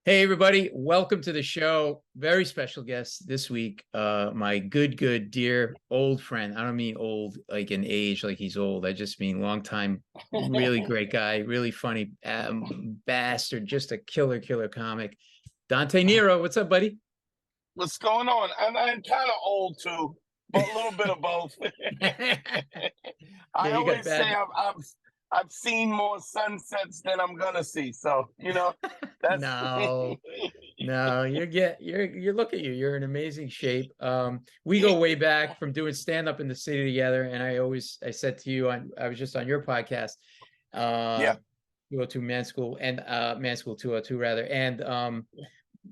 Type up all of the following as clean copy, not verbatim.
Hey everybody, welcome to the show. Very special guest this week. My good, dear old friend. I don't mean old like in age, like he's old. I just mean long time, really great guy, really funny bastard, just a killer comic. Dante Nero, what's up, buddy? What's going on? And I'm kind of old too, but a little bit of both. Yeah, I you got always say bad. I've seen more sunsets than I'm gonna see. So that's No, no, you're look at you. You're in amazing shape. We go way back from doing stand up in the city together, and I said to you I was just on your podcast, uh yeah. 202 Man School and Man School 202 rather. And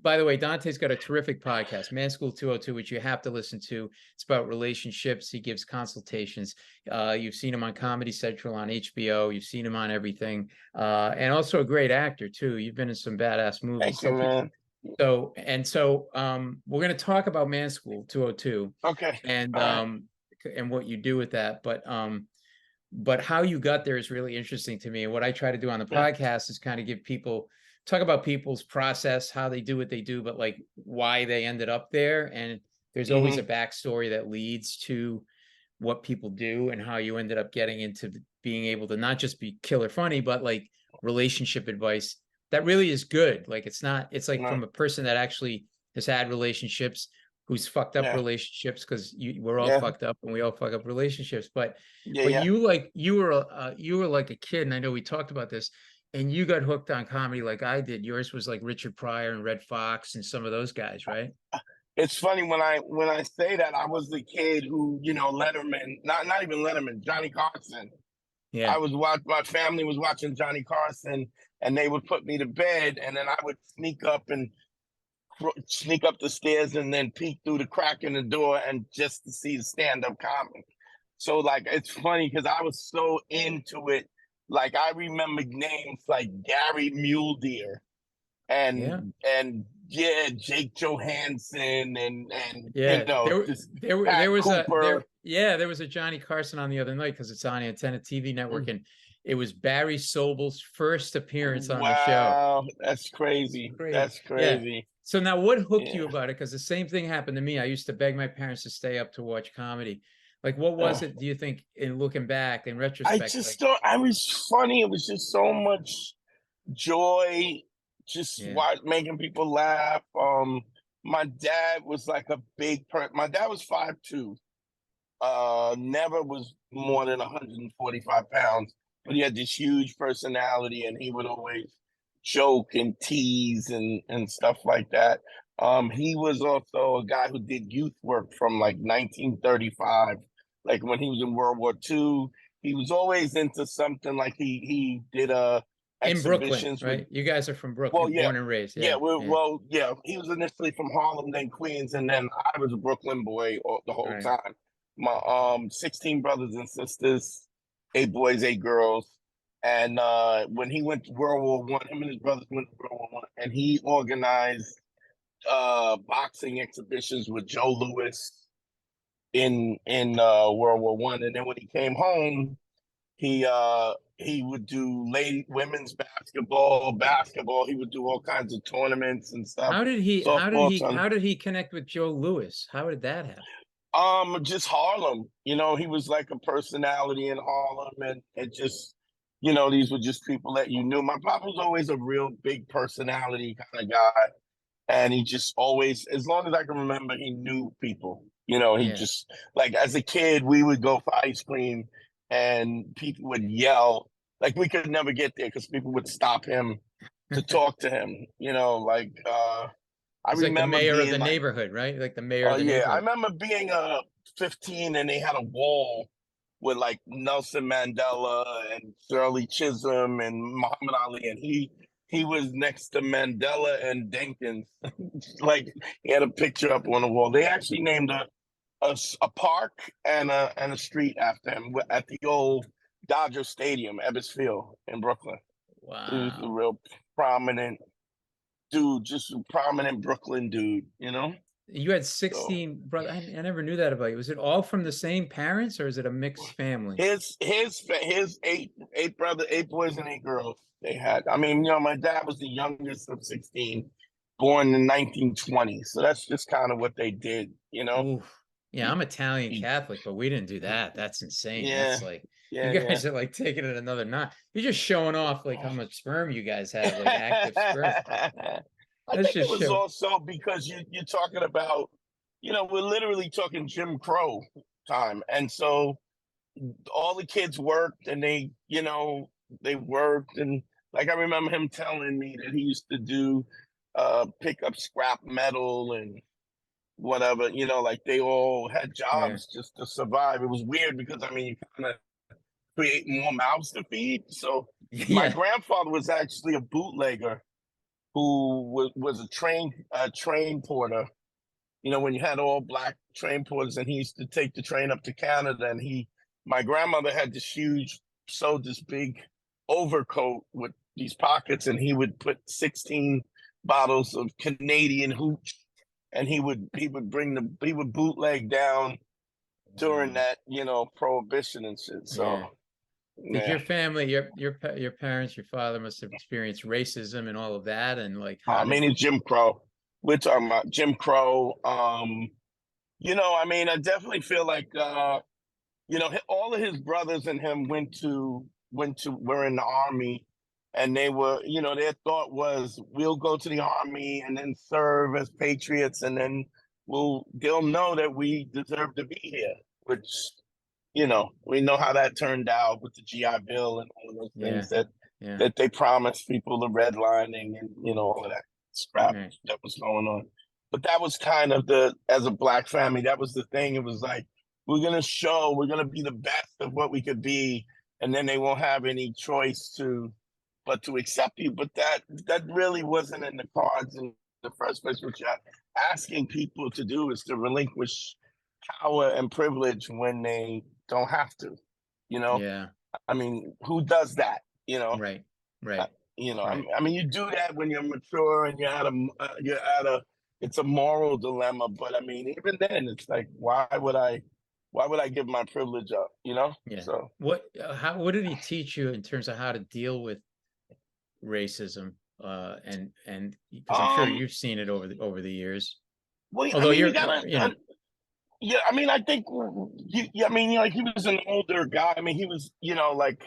by the way, Dante's got a terrific podcast, Man School 202, which you have to listen to. It's about relationships. He gives consultations. You've seen him on Comedy Central, on HBO. You've seen him on everything. And also a great actor, too. You've been in some badass movies. Thank you, man. We're going to talk about Man School 202 Okay. and All right. what you do with that. But how you got there is really interesting to me. And what I try to do on the Yeah. podcast is kind of give people talk about people's process, how they do what they do, but like why they ended up there. And there's always a hmm backstory that leads to what people do and how you ended up getting into being able to not just be killer funny, but like relationship advice that really is good. Like it's like Right. from a person that actually has had relationships, who's fucked up Yeah. relationships, because we're all Yeah. fucked up and we all fuck up relationships. But Yeah. but Yeah. you were like a kid, and I know we talked about this, and you got hooked on comedy like I did. Yours was like Richard Pryor and Red Fox and some of those guys, right? It's funny when I say that I was the kid who Letterman, not even Letterman, Johnny Carson. Yeah. My family was watching Johnny Carson, and they would put me to bed, and then I would sneak up the stairs and then peek through the crack in the door and just to see the stand-up comic. So like it's funny because I was so into it. Like I remember names like Gary Mule Deer Yeah. and yeah, Jake Johansson and Yeah. just There Pat was a Cooper. there yeah, there was a Johnny Carson on the other night because it's on Antenna TV network, and it was Barry Sobel's first appearance on the show. Wow, that's crazy. Crazy. That's Yeah. crazy. So now what hooked you Yeah. about it? Because the same thing happened to me. I used to beg my parents to stay up to watch comedy. Like, what was Uh, it, do you think, in looking back, in I retrospect? just Like, thought I was funny. It was just so much joy, just yeah. making people laugh. My dad was like a big My dad was 5'2". Never was more than 145 pounds, but he had this huge personality, and he would always joke and tease and stuff like that. He was also a guy who did youth work from like 1935, like when he was in World War II. He was always into something. Like he did In Brooklyn, exhibitions with. right? You guys are from Well, Brooklyn, yeah, born and raised. yeah. Yeah. Yeah. He was initially from Harlem, then Queens, and then I was a Brooklyn boy the whole Right. time. My 16 brothers and sisters, 8 boys, 8 girls. And when he went to World War I, him and his brothers went to World War I, and he organized boxing exhibitions with Joe Louis in World War I. And then when he came home, he would do women's basketball. He would do all kinds of tournaments and stuff, softball, ton. How did he connect with Joe Louis? How did that happen? Just Harlem. He was like a personality in Harlem, and just these were just people that you knew. My papa was always a real big personality kind of guy, and he just always, as long as I can remember, he knew people. He Yeah. just, like, as a kid, we would go for ice cream, and people would yell. Like, we could never get there because people would stop him to talk to him. I He's like the remember mayor of being the like, neighborhood, right? Like the mayor oh of the yeah, I neighborhood. remember being 15, and they had a wall with like Nelson Mandela and Shirley Chisholm and Muhammad Ali, and he was next to Mandela and Dinkins. Like, he had a picture up on the wall. They actually named a park and a street after him at the old Dodger Stadium, Ebbets Field in Brooklyn. He was a Wow. real prominent dude, just a prominent Brooklyn dude. You had So 16 brother. I never knew that about you. Was it all from the same parents, or is it a mixed family? his eight brother, 8 boys and 8 girls. They had. I mean, my dad was the youngest of 16, born in 1920. So that's just kind of what they did. Ooh. Yeah, He, I'm Italian he, Catholic, but we didn't do that. That's insane. yeah, That's like you yeah, guys are like taking it another notch. You're just showing off like how much sperm you guys have, like active sperm. yeah. I That's think it just was show. also because you're talking about, we're literally talking Jim Crow time, and so all the kids worked, and they worked, and like I remember him telling me that he used to do pick up scrap metal and whatever, like they all had Yeah. jobs just to survive. It was weird because I mean you kind of create more mouths to feed. So my Yeah. grandfather was actually a bootlegger who was a train porter. When you had all black train porters, and he used to take the train up to Canada, and my grandmother had sewed this big overcoat with these pockets, and he would put 16 bottles of Canadian hooch, and he would bootleg down during Wow. that, prohibition and shit. So Yeah. Did yeah, your family, your parents, your father must have experienced racism and all of that, and like how I did? mean it's Jim Crow. We're talking about Jim Crow. I mean, I definitely feel like all of his brothers and him were in the army, and they were, their thought was we'll go to the army and then serve as patriots, and then they'll know that we deserve to be here, which we know how that turned out with the GI Bill and all of those Yeah. things that Yeah. that they promised people, the redlining and all of that scrap Right. that was going on. But that was kind of as a black family, that was the thing. It was like we're gonna be the best of what we could be, and then they won't have any choice but to accept you. But that really wasn't in the cards in the first place. What you're asking people to do is to relinquish power and privilege when they don't have to. You know, Yeah. I mean, who does that? Right. Uh, Right. Right. I mean, you do that when you're mature and it's a moral dilemma. But I mean, even then, it's like, why would I give my privilege up? Yeah. So What did he teach you in terms of how to deal with racism? And because I'm sure um, you've seen it over the years. well, I Although mean, you you're, gotta, yeah. I mean, I think, I mean, like he was an older guy. I mean, he was, like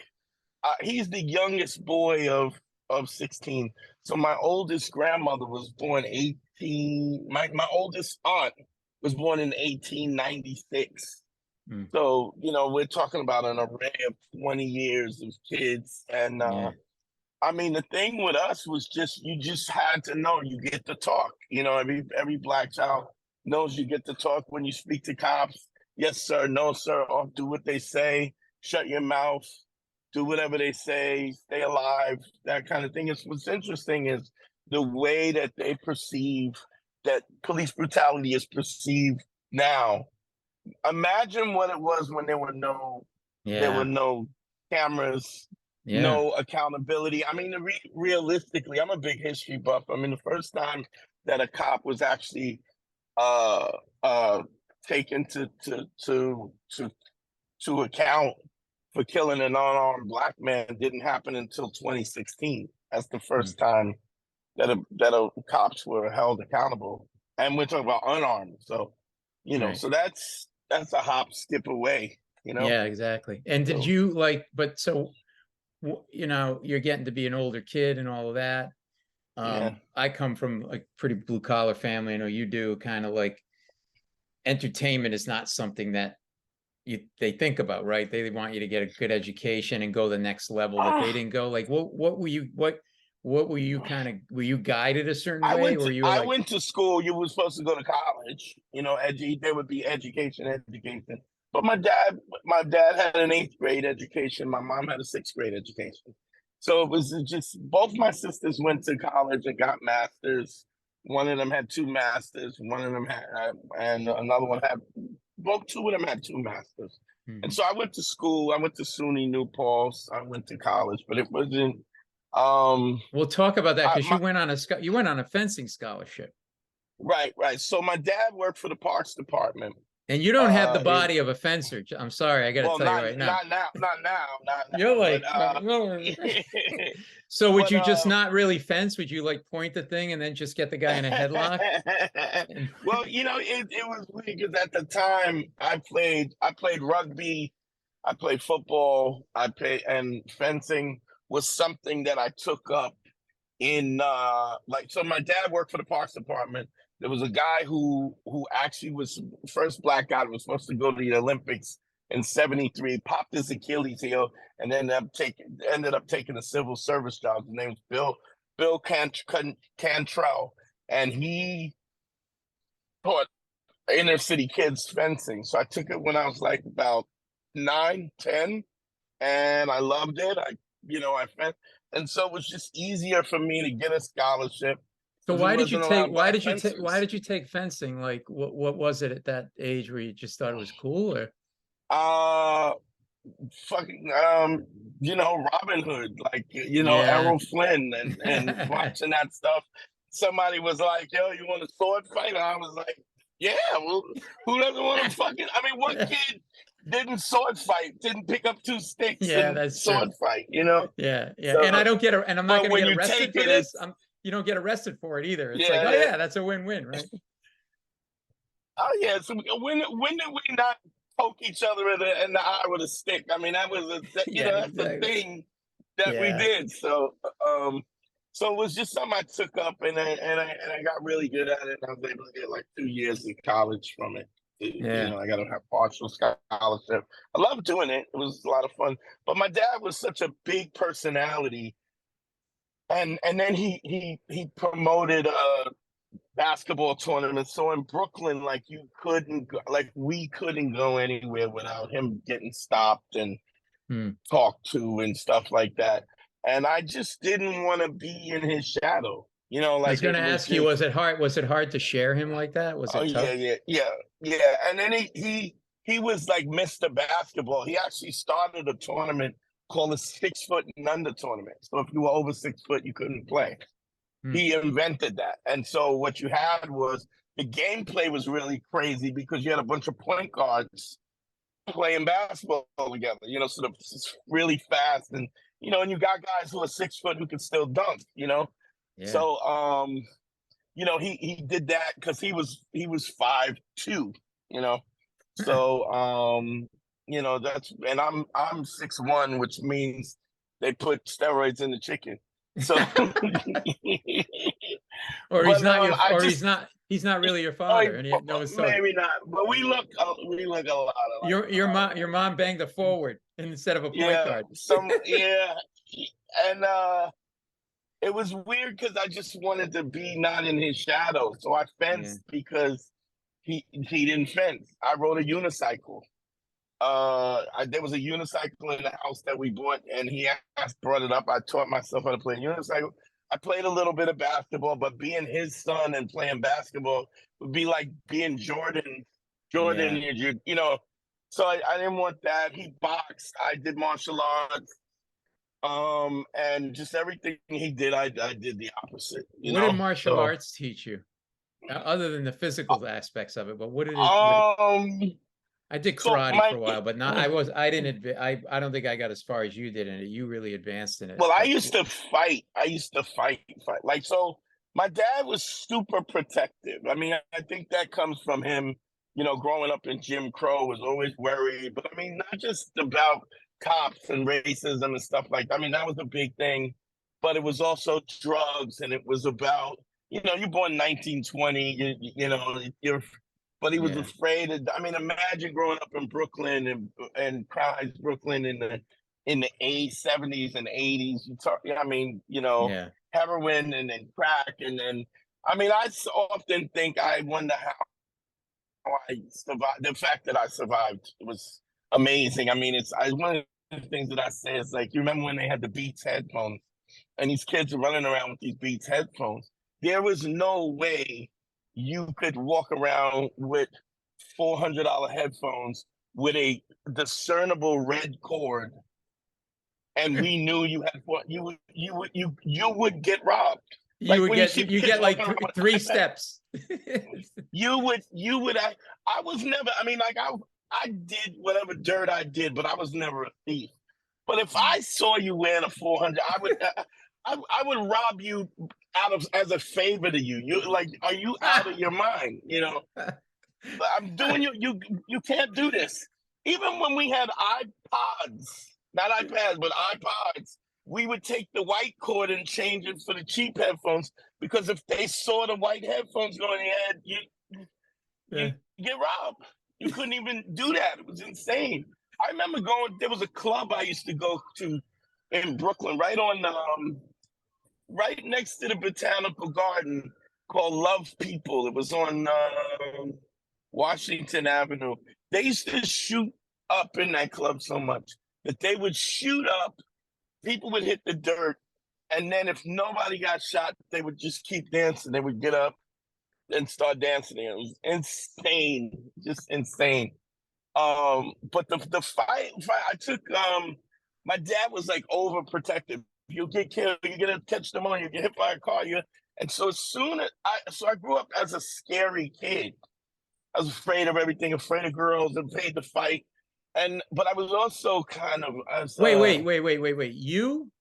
he's the youngest boy of 16. So my oldest grandmother was born 18. My oldest aunt was born in 1896. mm, So, we're talking about an array of 20 years of kids. And yeah, I mean, the thing with us was you just had to know you get to talk. Every black child knows you get to talk when you speak to cops. Yes, sir. No, sir. Or do what they say. Shut your mouth. Do whatever they say. Stay alive. That kind of thing. What's interesting is the way that they perceive that police brutality is perceived now. Imagine what it was when there were yeah, no cameras, yeah. no accountability. I mean, realistically, I'm a big history buff. I mean, the first time that a cop was actually uh uh taken to account for killing an unarmed black man didn't happen until 2016. That's the Mm, first time that cops were held accountable, and we're talking about unarmed. So, right. so that's a hop, skip away. Yeah, exactly. And did So you like? But so you're getting to be an older kid and all of that. yeah. I come from a pretty blue collar family. I know you do. Kind of like entertainment is not something that they think about, right? They want you to get a good education and go the next level that they Ah, didn't go. Like, what were you kind of, were you guided a certain way, or you were I like, went to school. You were supposed to go to college. There would be education. But my dad had an eighth grade education. My mom had a sixth grade education. So it was just both my sisters went to college and got masters. One of them had two masters. One of them had, and another one had both. Two of them had two masters. And mhm. so I went to school. I went to SUNY New Paltz. I went to college, but it wasn't. Um, We'll talk about that I, because my you went on a fencing scholarship. Right, right. So my dad worked for the Parks Department. And you don't have the In body of a fencer. I'm sorry, I got to well, tell you right now. not You're now, but like, so would but you just not really fence? Would you like point the thing and then just get the guy in a headlock? And well, it was weird because at the time I played rugby, I played football, I played and fencing was something that I took up in like so my dad worked for the Parks Department. There was a guy who actually was the first black guy who was supposed to go to the Olympics in '73, popped his Achilles heel, and then ended up taking a civil service job. His name was Cantrell, and he taught inner city kids fencing. So I took it when I was like about 9, 10, and I loved it. I fenced, and so it was just easier for me to get a scholarship so because there why did you wasn't a lot take of why black did you take why fencers. did you take fencing? Like what was it at that age where you just thought it was cool or Uh, fucking Robin Hood, like yeah. Errol Flynn, and watching that stuff. Somebody was like, "Yo, you want a sword fight?" And I was like, "Yeah, well, who doesn't want to fucking? I mean, what kid didn't sword fight? Didn't pick up two sticks Yeah, and that's true. sword fight? Yeah, yeah. And I So, don't and I'm not but going to when get you arrested take for it, this. it's You don't get arrested for it either. It's like, yeah, oh yeah. yeah, that's a win-win, right? Oh yeah. So when did we not poke each other in the eye with a stick? I mean, Yeah, that's a exactly. thing that we Yeah, did. Um, so it was just something I took up, and I got really good at it. And I was able to get like 2 years of college from it. yeah. I got to have partial scholarship. I love doing it. It was a lot of fun. But my dad was such a big personality, and then he promoted basketball tournaments. So in Brooklyn, like we couldn't go anywhere without him getting stopped and Hmm. talked to and stuff like that. And I just didn't want to be in his shadow. I was Like going it to was ask you, just, was it hard? Was it hard to share him like that? Was oh it yeah, tough? yeah, yeah, yeah. And then he was like Mr. Basketball. He actually started a tournament called the 6 foot and under tournament. So if you were over 6 foot, you couldn't play. Hmm. He invented that. And so what you had was the gameplay was really crazy because you had a bunch of point guards playing basketball together, sort of really fast. And you got guys who are 6 foot who can still dunk. Yeah. So, he did that because he was 5'2", you know. So, that's, and I'm 6'1", which means they put steroids in the chicken. So, Or he's but not I or just, he's not really your oh, father and he no son. maybe not, but we look a lot alike. Your mom banged a forward instead of a point Yeah, guard. yeah, and it was weird because I just wanted to be not in his shadow, so I Yeah. fenced because he didn't fence. I rode a unicycle. There was a unicycle in the house that we bought, and he brought it up. I taught myself how to play a unicycle. I played a little bit of basketball, but being his son and playing basketball would be like being Jordan. Jordan, Yeah. So I didn't want that. He boxed. I did martial arts. And just everything he did, I did the opposite. What did martial So, arts teach you? Other than the physical aspects of it, but um, I did so karate for my a while, but not I didn't I don't think I got as far as you did in it. You really advanced in it. well, I But used to fight. I used to fight. Like, so my dad was super protective. I mean, I think that comes from him, growing up in Jim Crow, was always worried. But I mean, not just about cops and racism and stuff like that. I mean, that was a big thing, but it was also drugs, and it was about, you're born 1920, but he was yeah. afraid of, I mean, imagine growing up in Brooklyn and crowds Brooklyn in the '70s and '80s. I mean, Yeah. heroin and then crack, and then I mean, I often think I wonder how I survived. The fact that I survived was amazing. I mean, one of the things that I say is like, you remember when they had the Beats headphones, and these kids are running around with these Beats headphones. There was no way you could walk around with $400 headphones with a discernible red cord, and we knew you had what you would get robbed. You Like would when you get see you kids get walking like around with three iPads. steps. I was never, I mean, like I did whatever dirt I did, but I was never a thief. But if I saw you wearing a 400, I would rob you out of as a favor to you. You like, are you out of your mind? You know, I'm doing you can't do this. Even when we had iPods, not iPads, but iPods, we would take the white cord and change it for the cheap headphones because if they saw the white headphones going in your head, you get robbed. You couldn't even do that. It was insane. I remember there was a club I used to go to in Brooklyn, right next to the Botanical Garden called Love People. It was on Washington Avenue. They used to shoot up in that club so much that they would shoot up, people would hit the dirt, and then if nobody got shot, they would just keep dancing. They would get up and start dancing. It was insane, just insane. But the fight I took, my dad was like overprotective. You get killed, you get to catch them on, you get hit by a car, and so as soon as I grew up as a scary kid. I was afraid of everything, afraid of girls, afraid to fight. But I was also kind of Wait.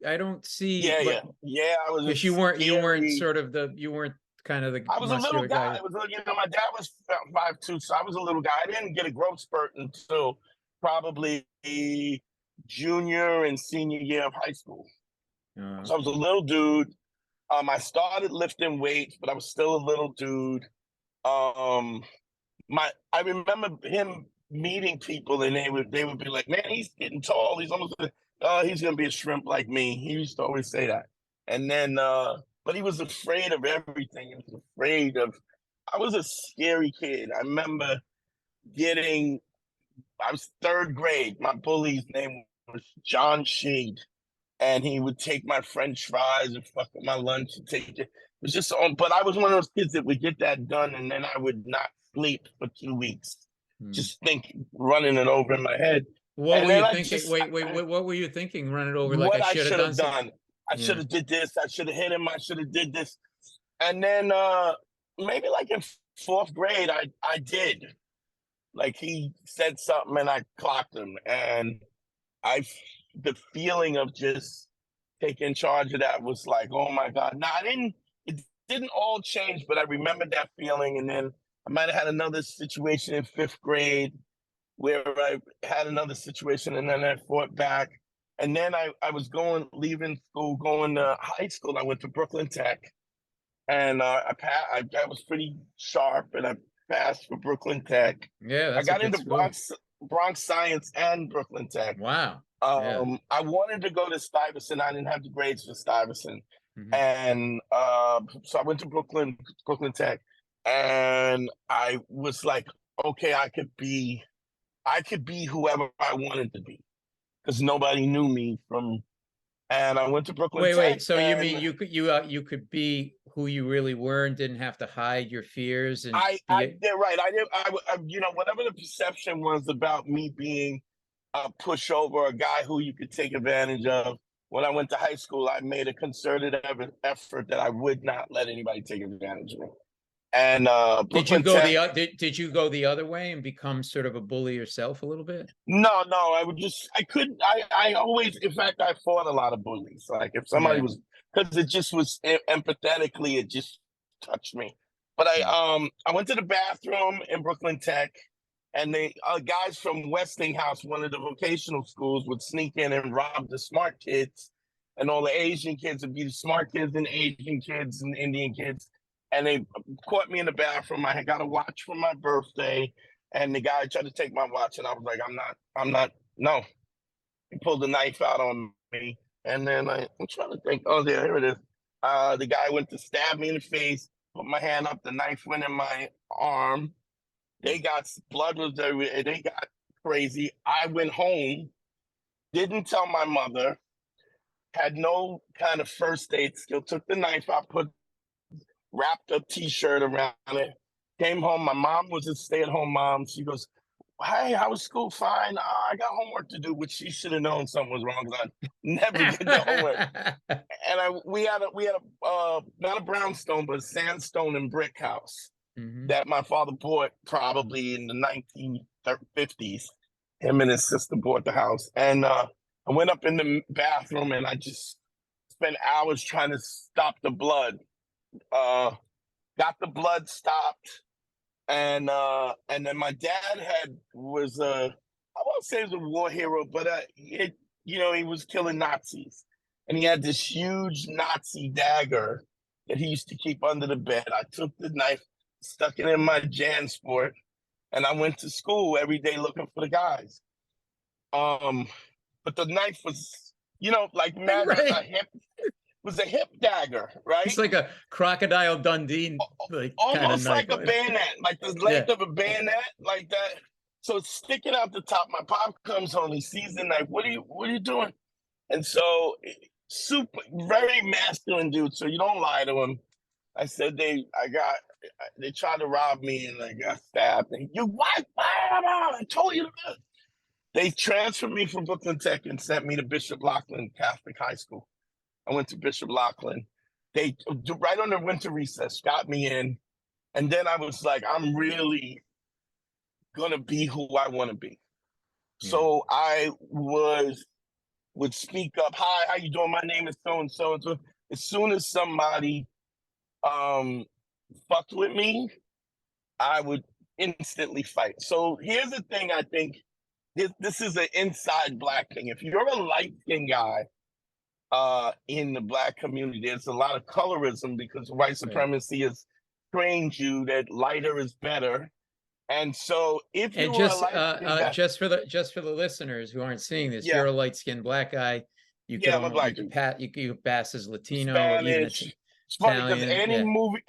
I don't see what, yeah. I was a because you weren't scary. sort of you weren't kind of the I was a little muscular guy. guy. It was, my dad was 5'2", so I was a little guy. I didn't get a growth spurt until probably junior and senior year of high school. So I was a little dude. I started lifting weights, but I was still a little dude. I remember him meeting people, and they would be like, "Man, he's getting tall. He's almost he's gonna be a shrimp like me." He used to always say that. And then, but he was afraid of everything. He was afraid of. I was a scary kid. I remember I was third grade. My bully's name was John Shade, and he would take my French fries and fuck up my lunch and take it. It was just on. But I was one of those kids that would get that done, and then I would not sleep for 2 weeks. Just running it over in my head. What were you thinking? Wait, what were you thinking? Run it over like I should have done. I should have did this. I should have hit him. I should have did this. And then maybe like in fourth grade, I did. Like he said something and I clocked him. And the feeling of just taking charge of that was like, oh my God. Now it didn't all change, but I remember that feeling. And then I might have had another situation in fifth grade where I had another situation and then I fought back. And then I was leaving school, going to high school. I went to Brooklyn Tech and I was pretty sharp and I passed for Brooklyn Tech. Yeah, I got into Bronx Science and Brooklyn Tech. Wow. I wanted to go to Stuyvesant. I didn't have the grades for Stuyvesant. And so I went to Brooklyn Tech. And I was like, okay, I could be whoever I wanted to be because nobody knew me and I went to Brooklyn Tech. Wait. So you mean you could be who you really were and didn't have to hide your fears? And they're right. Whatever the perception was about me being a pushover, a guy who you could take advantage of. When I went to high school, I made a concerted effort that I would not let anybody take advantage of me. And did you go the other way and become sort of a bully yourself a little bit? No, I always, in fact, I fought a lot of bullies. Like if somebody was, because it just was empathetically, it just touched me. But I went to the bathroom in Brooklyn Tech, and the guys from Westinghouse, one of the vocational schools, would sneak in and rob the smart kids, and all the Asian kids would be the smart kids and Asian kids and Indian kids. And they caught me in the bathroom. I had got a watch for my birthday, and the guy tried to take my watch, and I was like, I'm not, no. He pulled the knife out on me, and then I'm trying to think, oh, here it is. The guy went to stab me in the face, put my hand up, the knife went in my arm. Blood was everywhere. They got crazy. I went home, didn't tell my mother, had no kind of first aid skill, took the knife out, wrapped a t-shirt around it, came home. My mom was a stay-at-home mom. She goes, hey, how was school? Fine. I got homework to do, which she should have known something was wrong because I never did the homework. And we had a not a brownstone, but a sandstone and brick house. that my father bought probably in the 1950s. Him and his sister bought the house. And I went up in the bathroom and I just spent hours trying to stop the blood. Got the blood stopped. And then my dad was I won't say he was a war hero, but he was killing Nazis. And he had this huge Nazi dagger that he used to keep under the bed. I took the knife, stuck it in my JanSport, and I went to school every day looking for the guys. But the knife was, like a hip dagger, right? It's like a Crocodile Dundee, like almost kind of like a bayonet, like the length of a bayonet, like that. So it's sticking out the top. My pop comes home, he sees the knife. What are you doing? And so very masculine dude. So you don't lie to him. I said they tried to rob me and I got stabbed. And you what? I told you to. They transferred me from Brooklyn Tech and sent me to Bishop Lachlan Catholic High School. I went to Bishop Lachlan. They right on the winter recess got me in, and then I was like, I'm really gonna be who I want to be. Yeah. So I would speak up. Hi, how you doing? My name is so and so and so. As soon as somebody fucked with me, I would instantly fight. So here's the thing. I think this is an inside Black thing. If you're a light-skinned guy in the Black community, there's a lot of colorism because white supremacy has trained you that lighter is better. And so if you just for the listeners who aren't seeing this, you're a light-skinned Black guy. You could pass as Latino, Spanish. even it's funny because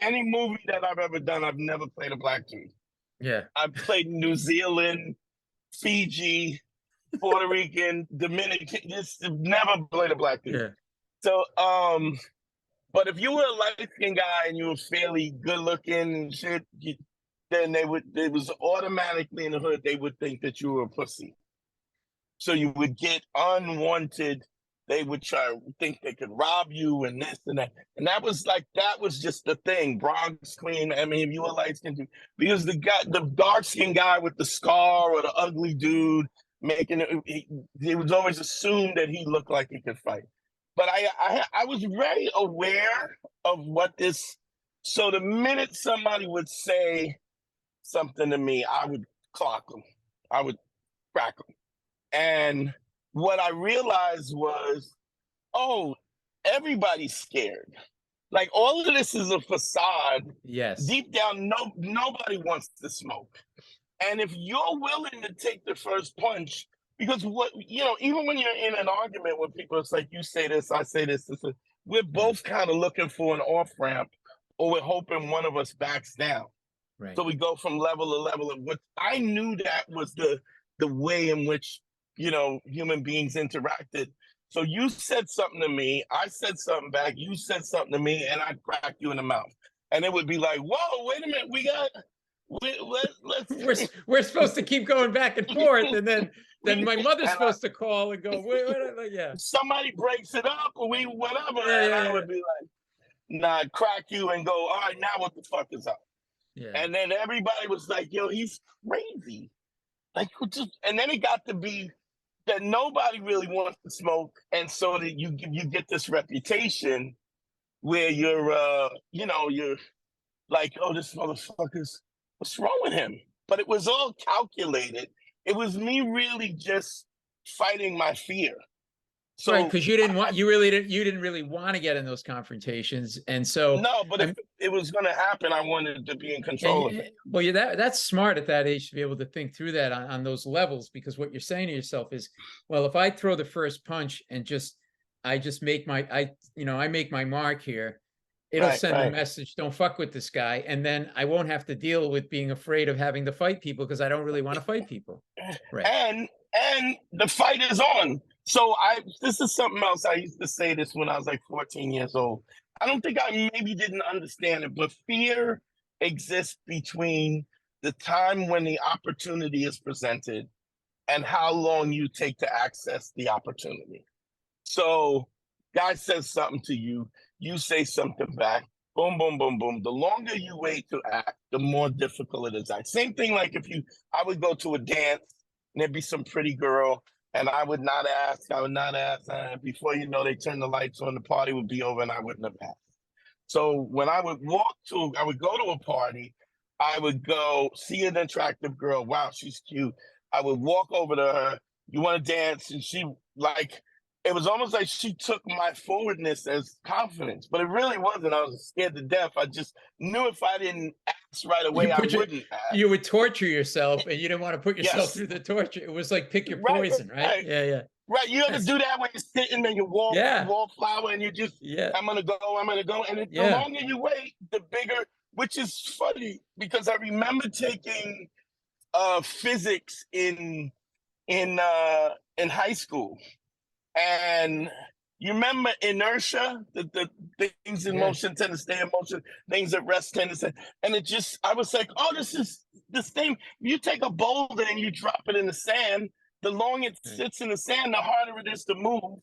any movie that I've ever done, I've never played a Black dude. Yeah. I've played New Zealand, Fiji, Puerto Rican, Dominican, just never played a Black dude. Yeah. So but if you were a light-skinned guy and you were fairly good looking and shit, then it was automatically in the hood, they would think that you were a pussy. So you would get unwanted, they would try to think they could rob you and this and that. And that was just the thing. Bronx Queen, I mean, if you were light-skinned dude, because the dark-skinned guy with the scar or the ugly dude it was always assumed that he looked like he could fight. But I was very aware of what this, so the minute somebody would say something to me, I would clock them. I would crack them. And what I realized was, everybody's scared. Like all of this is a facade. Yes. Deep down, nobody wants to smoke. And if you're willing to take the first punch, because even when you're in an argument with people, it's like you say this, I say this. We're both kind of looking for an off ramp, or we're hoping one of us backs down. Right. So we go from level to level. Of what I knew that was the way in which human beings interacted. So you said something to me, I said something back, you said something to me, and I cracked you in the mouth, and it would be like, whoa, wait a minute, we're supposed to keep going back and forth, and then my mother's supposed to call and go, wait, yeah. Somebody breaks it up, or whatever, and I would be like, nah, crack you and go, all right, now what the fuck is up? Yeah. And then everybody was like, yo, he's crazy. Like, and then it got to be that nobody really wants to smoke, and so that you get this reputation where you're like, oh, this motherfucker's, what's wrong with him? But it was all calculated. It was me really just fighting my fear. So, right, because you didn't really want to get in those confrontations, and so no. But if it was going to happen, I wanted to be in control of it. Well, that's smart at that age to be able to think through that on those levels, because what you're saying to yourself is, well, if I throw the first punch and I make my mark here, it'll send a message, don't fuck with this guy, and then I won't have to deal with being afraid of having to fight people because I don't really want to fight people. Right. And the fight is on. So this is something else. I used to say this when I was like 14 years old. I don't think I maybe didn't understand it, but fear exists between the time when the opportunity is presented and how long you take to access the opportunity. So guy says something to you, you say something back. Boom, boom, boom, boom. The longer you wait to act, the more difficult it is. Act. Same thing like I would go to a dance and there'd be some pretty girl and I would not ask. Before you know, they turn the lights on, the party would be over and I wouldn't have asked. So when I would go to a party, I would go see an attractive girl. Wow, she's cute. I would walk over to her. You want to dance? And she like, it was almost like she took my forwardness as confidence, but it really wasn't. I was scared to death. I just knew if I didn't ask right away, I wouldn't ask. You would torture yourself and you didn't want to put yourself Yes, through the torture. It was like pick your right, poison, right? right. Yeah, yeah. Right, you ever That's do that when you're sitting and you yeah, wallflower and you just, yeah, I'm gonna go, and the yeah. longer you wait, the bigger. Which is funny because I remember taking physics in high school, and you remember inertia, the things in Yeah. motion tend to stay in motion, things at rest tend to stay. And it just, I was like, oh, this is this thing. You take a boulder and you drop it in the sand. The longer it Right. sits in the sand, the harder it is to move.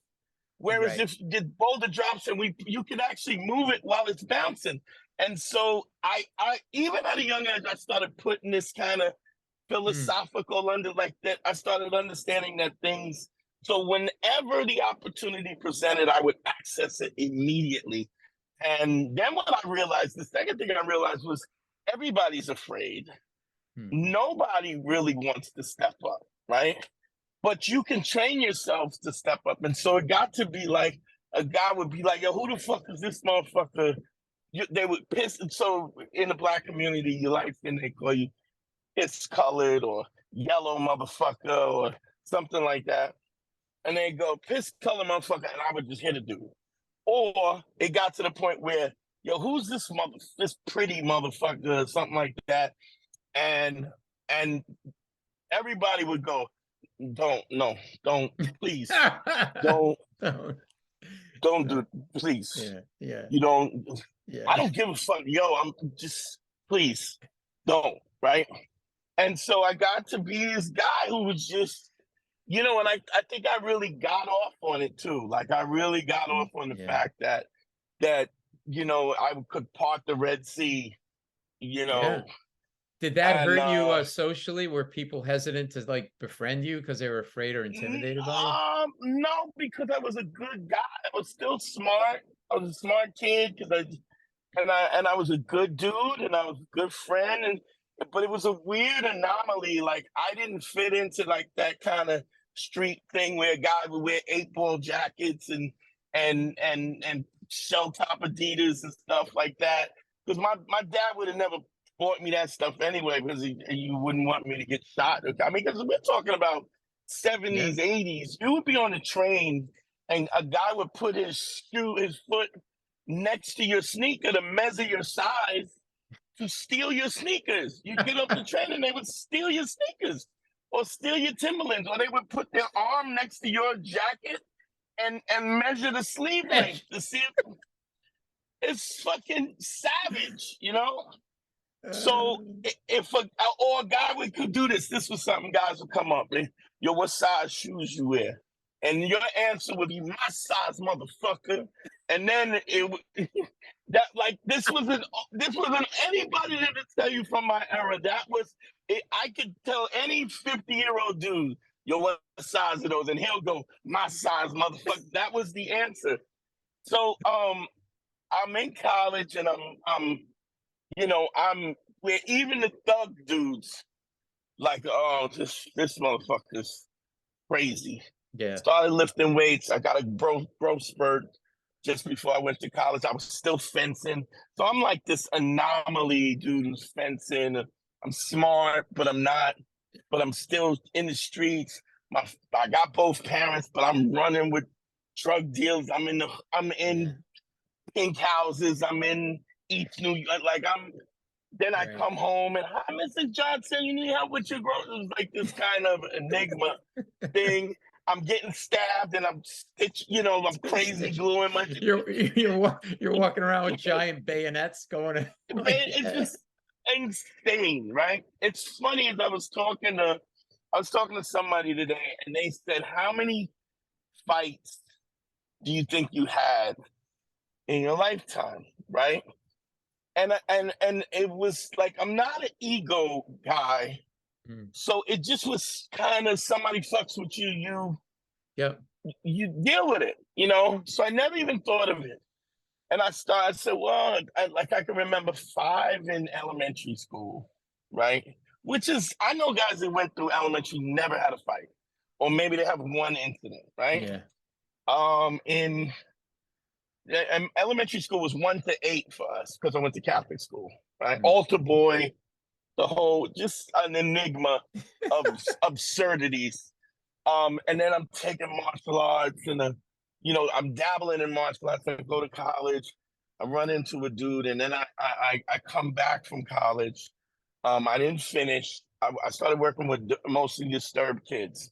Whereas Right. if the boulder drops and you can actually move it while it's bouncing. And so I even at a young age, I started putting this kind of Mm, philosophical under like that. I started understanding that things. So whenever the opportunity presented, I would access it immediately. And then what I realized, the second thing I realized was everybody's afraid. mm. Nobody really wants to step up, right? But you can train yourself to step up. And so it got to be like a guy would be like, yo, who the fuck is this motherfucker? They would piss. And so in the black community, you like, and they call you piss colored or yellow motherfucker or something like that. And they go, piss colored motherfucker. And I would just hit a dude. Or it got to the point where, yo, who's this pretty motherfucker or something like that. And and everybody would go, don't, no, don't, please, don't, Oh, don't do no. it, please. Yeah, yeah, You don't, yeah. I don't give a fuck, yo, I'm just, please, don't, right? And so I got to be this guy who was just, and I think I really got off on it too. Like I really got off on the Yeah, fact that I could part the Red Sea, you yeah. know, Did that and hurt you socially? Were people hesitant to like befriend you because they were afraid or intimidated by you? no, because I was a good guy. I was still smart. I was a smart kid because I was a good dude and I was a good friend, but it was a weird anomaly. Like I didn't fit into like that kind of street thing where guys would wear 8-ball jackets and shell top Adidas and stuff like that. Because my dad would have never bought me that stuff anyway because he wouldn't want me to get shot. I mean, because we're talking about Yeah. 70s, 80s. You would be on a train and a guy would put his foot next to your sneaker to measure your size to steal your sneakers. You get off the train and they would steal your sneakers or steal your Timberlands, or they would put their arm next to your jacket and measure the sleeve length to see if it's fucking savage. So Uh, if a guy could do this, this was something guys would come up and, yo, what size shoes you wear? And your answer would be my size, motherfucker. And then that like this wasn't anybody that would tell you from my era. That was it. I could tell any 50-year-old dude, yo, what size are those? And he'll go, my size, motherfucker. That was the answer. So I'm in college and I'm where even the thug dudes like, oh, this motherfucker's crazy. yeah. Started lifting weights. I got a growth spurt just before I went to college. I was still fencing. So I'm like this anomaly dude who's fencing. I'm smart, but I'm not, but I'm still in the streets. I got both parents, but I'm running with drug deals. I'm Yeah. in pink houses. I'm in East New York. Like then I Right. come home and, hi, Mrs. Johnson, you need help with your groceries? Like this kind of enigma thing. I'm getting stabbed and I'm I'm crazy gluing my. You're walking around with giant bayonets going like It's yeah. just insane, right? It's funny as I was talking to somebody today and they said, how many fights do you think you had in your lifetime, right? and it was like, I'm not an ego guy, Mm. so it just was kind of, somebody fucks with you, Yep. you deal with it, you know. So I never even thought of it. And I said, well, I can remember 5 in elementary school, right? Which is, I know guys that went through elementary never had a fight, or maybe they have one incident, right? Yeah. In elementary school was 1 to 8 for us because I went to Catholic school, right? Mm. Altar boy, the whole, just an enigma of absurdities. And then I'm taking martial arts, and I'm dabbling in martial arts. I go to college. I run into a dude, and then I come back from college. I didn't finish. I started working with mostly disturbed kids.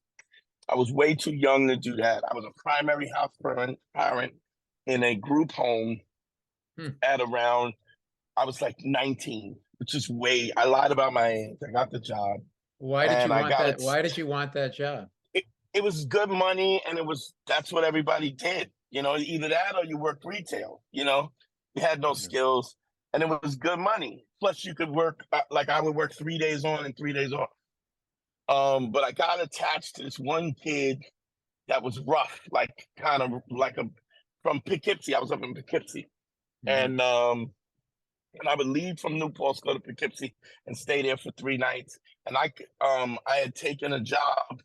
I was way too young to do that. I was a primary house parent in a group home Hmm. at around, I was like 19, which is I lied about my age. I got the job, Why did you and I want got that? it. Why did you want that job? It was good money, and that's what everybody did. Either that or you worked retail. You had no Yeah. skills, and it was good money. Plus, you could work, like I would work 3 days on and 3 days off. But I got attached to this one kid that was rough, like kind of like from Poughkeepsie. I was up in Poughkeepsie, Mhm. and I would leave from New Paltz, go to Poughkeepsie, and stay there for 3 nights. And I had taken a job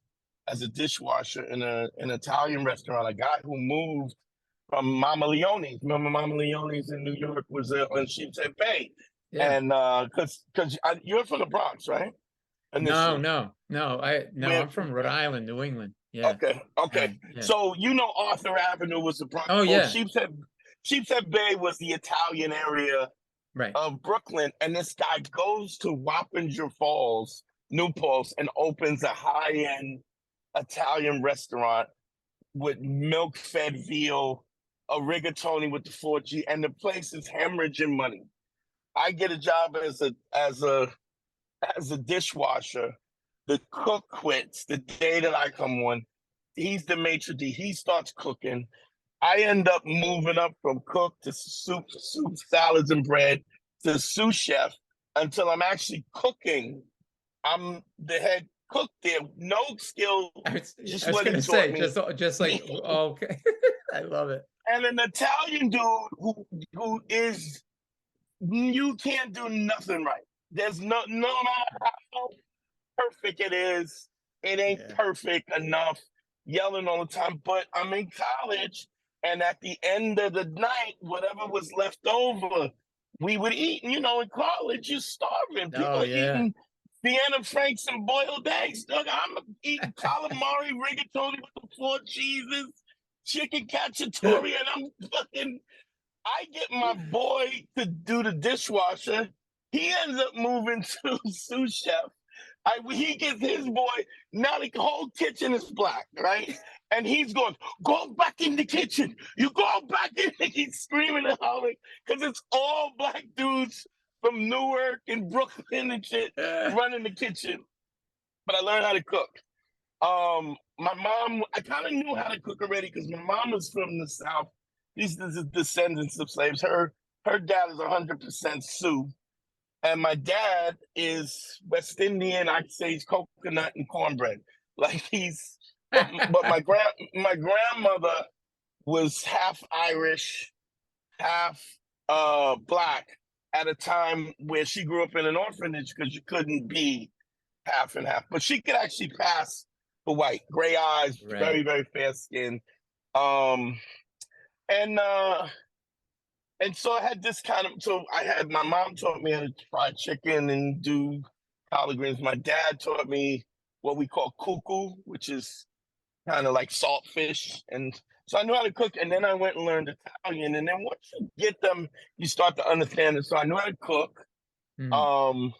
as a dishwasher in an Italian restaurant. A guy who moved from Mama Leone's. Remember Mama Leone's in New York was on Sheepshead Bay, Yeah. and because you're from the Bronx, right? No, Initially, no, no. No, where I'm from Rhode Island, New England. Yeah. okay. Yeah. So Arthur Avenue was the Bronx. Oh, Well, yeah. Sheepshead Bay was the Italian area Right. of Brooklyn, and this guy goes to Wappinger Falls, New Paltz, and opens a high-end Italian restaurant with milk-fed veal, a rigatoni with the 4G, and the place is hemorrhaging money. I get a job as a dishwasher. The cook quits the day that I come on. He's the maitre d'. He starts cooking. I end up moving up from cook to soup, salads, and bread to sous chef until I'm actually cooking. I'm the head cook there, no skill, I just was what he gonna taught say, me. just like, okay. I love it. And an Italian dude who is, you can't do nothing right. There's no matter how perfect it is, it ain't Yeah. perfect enough. Yelling all the time, but I'm in college, and at the end of the night, whatever was left over, we would eat. And in college, you're starving. People Oh, are yeah. eating Vienna Franks and boiled eggs. Look, I'm eating calamari, rigatoni with the 4 cheeses, chicken cacciatore, and I'm fucking. I get my boy to do the dishwasher. He ends up moving to sous chef. He gets his boy. Now the whole kitchen is black, right? And he's going, go back in the kitchen. You go back in. He's screaming and hollering because it's all black dudes from Newark and Brooklyn and shit running the kitchen. But I learned how to cook. My mom, I kind of knew how to cook already because my mom was from the South. These are the descendants of slaves. Her dad is 100% Sioux, and my dad is West Indian. I'd say he's coconut and cornbread. Like but my grandmother was half Irish, half black at a time where she grew up in an orphanage because you couldn't be half and half. But she could actually pass for white, gray eyes, Right. very, very fair skin. Um, and uh, and so I had this kind of, so I had, my mom taught me how to fry chicken and do collard greens. My dad taught me what we call cuckoo, which is kind of like salt fish. And so I knew how to cook. And then I went and learned Italian. And then once you get them, you start to understand it. So I knew how to cook. Mm. Um,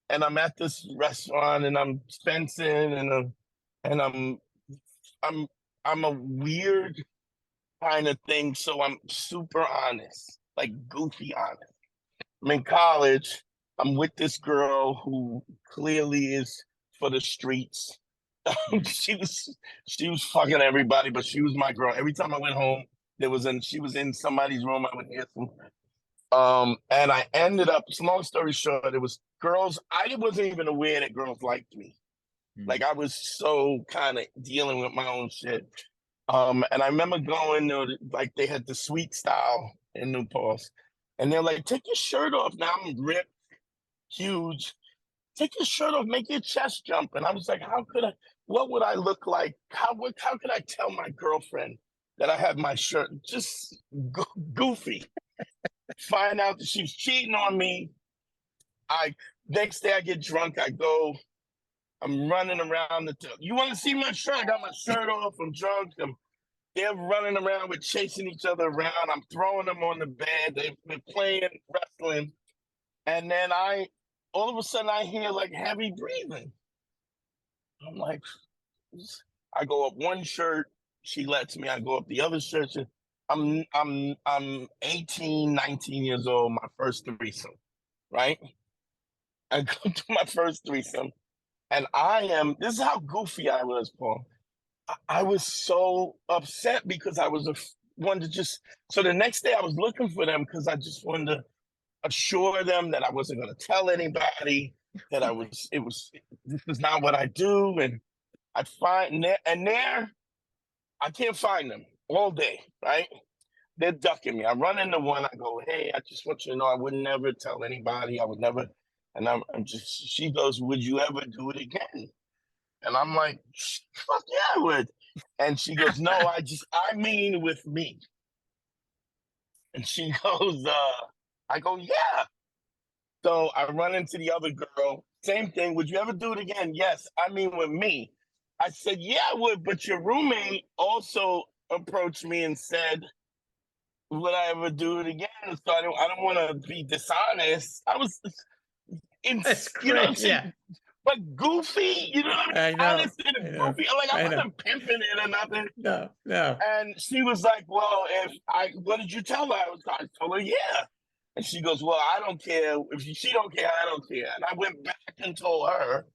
and I'm at this restaurant, and I'm fencing, and I'm I'm a weird kind of thing. So I'm super honest, like goofy honest. I'm in college. I'm with this girl who clearly is for the streets. Mm. She was fucking everybody, but she was my girl. Every time I went home, she was in somebody's room. I would hear some And I ended up, long story short, it was girls. I wasn't even aware that girls liked me. Mm. Like I was so kind of dealing with my own shit. And I remember going to like they had the sweet style in New Paltz, and they're like, "Take your shirt off." Now I'm ripped, huge. Take your shirt off, make your chest jump. And I was like, "How could I? What would I look like? How could I tell my girlfriend that I had my shirt just goofy? Find out that she's cheating on me. I Next day I get drunk. I go. I'm running around the. You want to see my shirt? I got my shirt off. I'm drunk. They're running around, we're chasing each other around. I'm throwing them on the bed. They're playing wrestling. And then all of a sudden, I hear like heavy breathing. I'm like, I go up one shirt, she lets me. I go up the other shirt. I'm 18, 19 years old, my first threesome, right? I go to my first threesome, and this is how goofy I was, Paul. I was so upset because I was wanted to just. So the next day I was looking for them because I just wanted to assure them that I wasn't going to tell anybody that this is not what I do, and I'd find there I can't find them all day, right? They're ducking me. I run into one. I go, "Hey, I just want you to know I would never tell anybody. I would never." And I'm just. She goes, "Would you ever do it again?" And I'm like, "Fuck yeah, I would." And she goes, "No, I mean with me." And she goes, I go, "Yeah." So I run into the other girl. Same thing. "Would you ever do it again?" "Yes, I mean with me." I said, "Yeah, I would." But your roommate also approached me and said, "Would I ever do it again?" So I don't want to be dishonest. I was That's you know what great. I'm saying? Yeah, But goofy, you know what I mean? I know. Honest and I know. goofy. Like I I know. wasn't pimping it or nothing. No, no. And she was like, "Well, what did you tell her?" I told her, "Yeah." And she goes, "Well, I don't care. If she don't care, I don't care." And I went back and told her,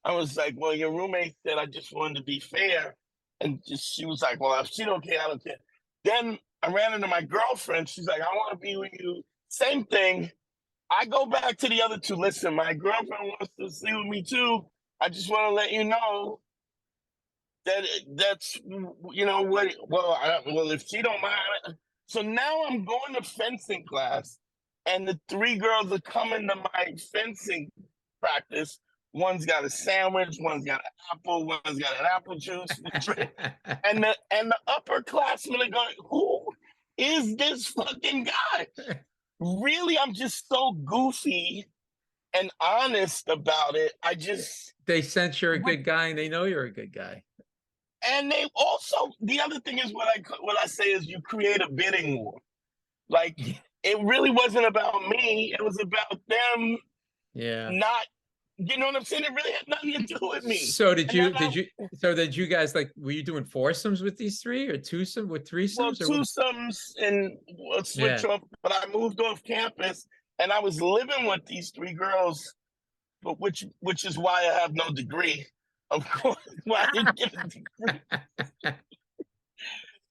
I was like, "Well, your roommate said I just wanted to be fair." And she was like, "Well, if she don't care, I don't care." Then I ran into my girlfriend. She's like, "I want to be with you." Same thing. I go back to the other two. "Listen, my girlfriend wants to sleep with me too. I just want to let you know that's what. Well, if she don't mind." So now I'm going to fencing class, and the three girls are coming to my fencing practice. One's got a sandwich, one's got an apple, one's got an apple juice, and the upperclassmen are going, "Who is this fucking guy?" Really, I'm just so goofy and honest about it. They sense you're a good guy and they know you're a good guy. And they also, the other thing is what I say is you create a bidding war. Like it really wasn't about me. It was about them Yeah. not. You know what I'm saying? It really had nothing to do with me. So And then did you guys like, were you doing foursomes with these three or twosome with well, threesomes or what? twosomes and a switch Yeah. off, but I moved off campus and I was living with these three girls, but which is why I have no degree. Of course, why I didn't get a degree.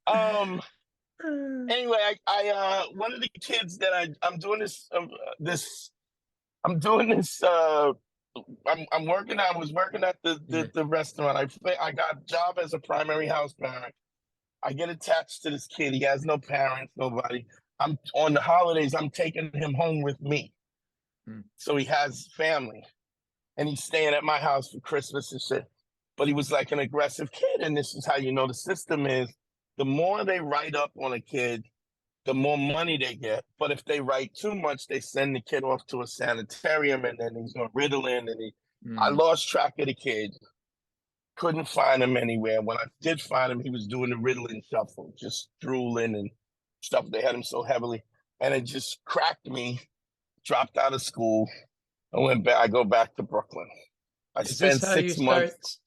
Um, Anyway, one of the kids that I'm doing this I'm doing this I'm working. I was working at Yeah. the restaurant. I got a job as a primary house parent. I get attached to this kid. He has no parents, nobody. I'm on the holidays. I'm taking him home with me, Mm. so he has family, and he's staying at my house for Christmas and shit. But he was like an aggressive kid, and this is how you know the system is. The more they write up on a kid, the more money they get. But if they write too much, they send the kid off to a sanitarium, and then he's on Ritalin. I Mm. lost track of the kid. Couldn't find him anywhere. When I did find him, he was doing the Ritalin shuffle, just drooling and stuff. They had him so heavily, and it just cracked me. Dropped out of school. I went back. I go back to Brooklyn. I Is this spent how you 6 months.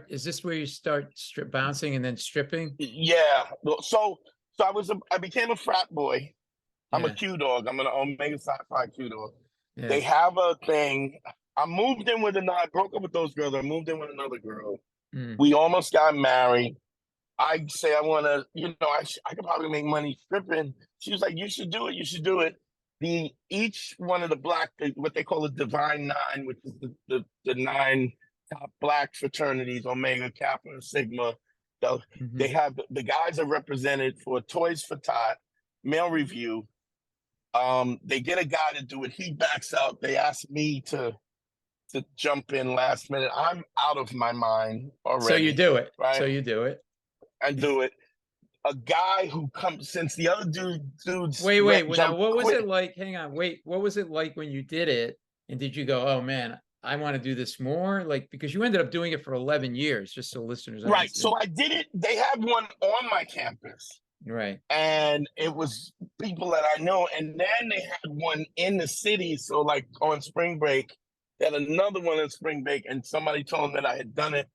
is this where you start bouncing and then stripping? Yeah. So I became a frat boy. I'm a Yeah. Q dog. I'm an Omega Psi Phi Q dog. Yeah. They have a thing. I broke up with those girls. I moved in with another girl. Mm. We almost got married. I say I want to, I could probably make money stripping. She was like, "You should do it. You should do it." each one of the black, what they call the Divine Nine, which is the nine top black fraternities, Omega, Kappa, Sigma. They have the guys are represented for Toys for Tot, Male Review. They get a guy to do it. He backs out. They ask me to jump in last minute. I'm out of my mind already. So you do it. Right? So you do it. I do it. A guy who comes, since the other dudes wait. Now, what was it like? Hang on. Wait, what was it like when you did it? And did you go, oh man, I want to do this more? Like, because you ended up doing it for 11 years, just so listeners understand. Right. So I did it. They had one on my campus. Right. And it was people that I know. And then they had one in the city. So like on spring break, they had another one in spring break, and somebody told them that I had done it.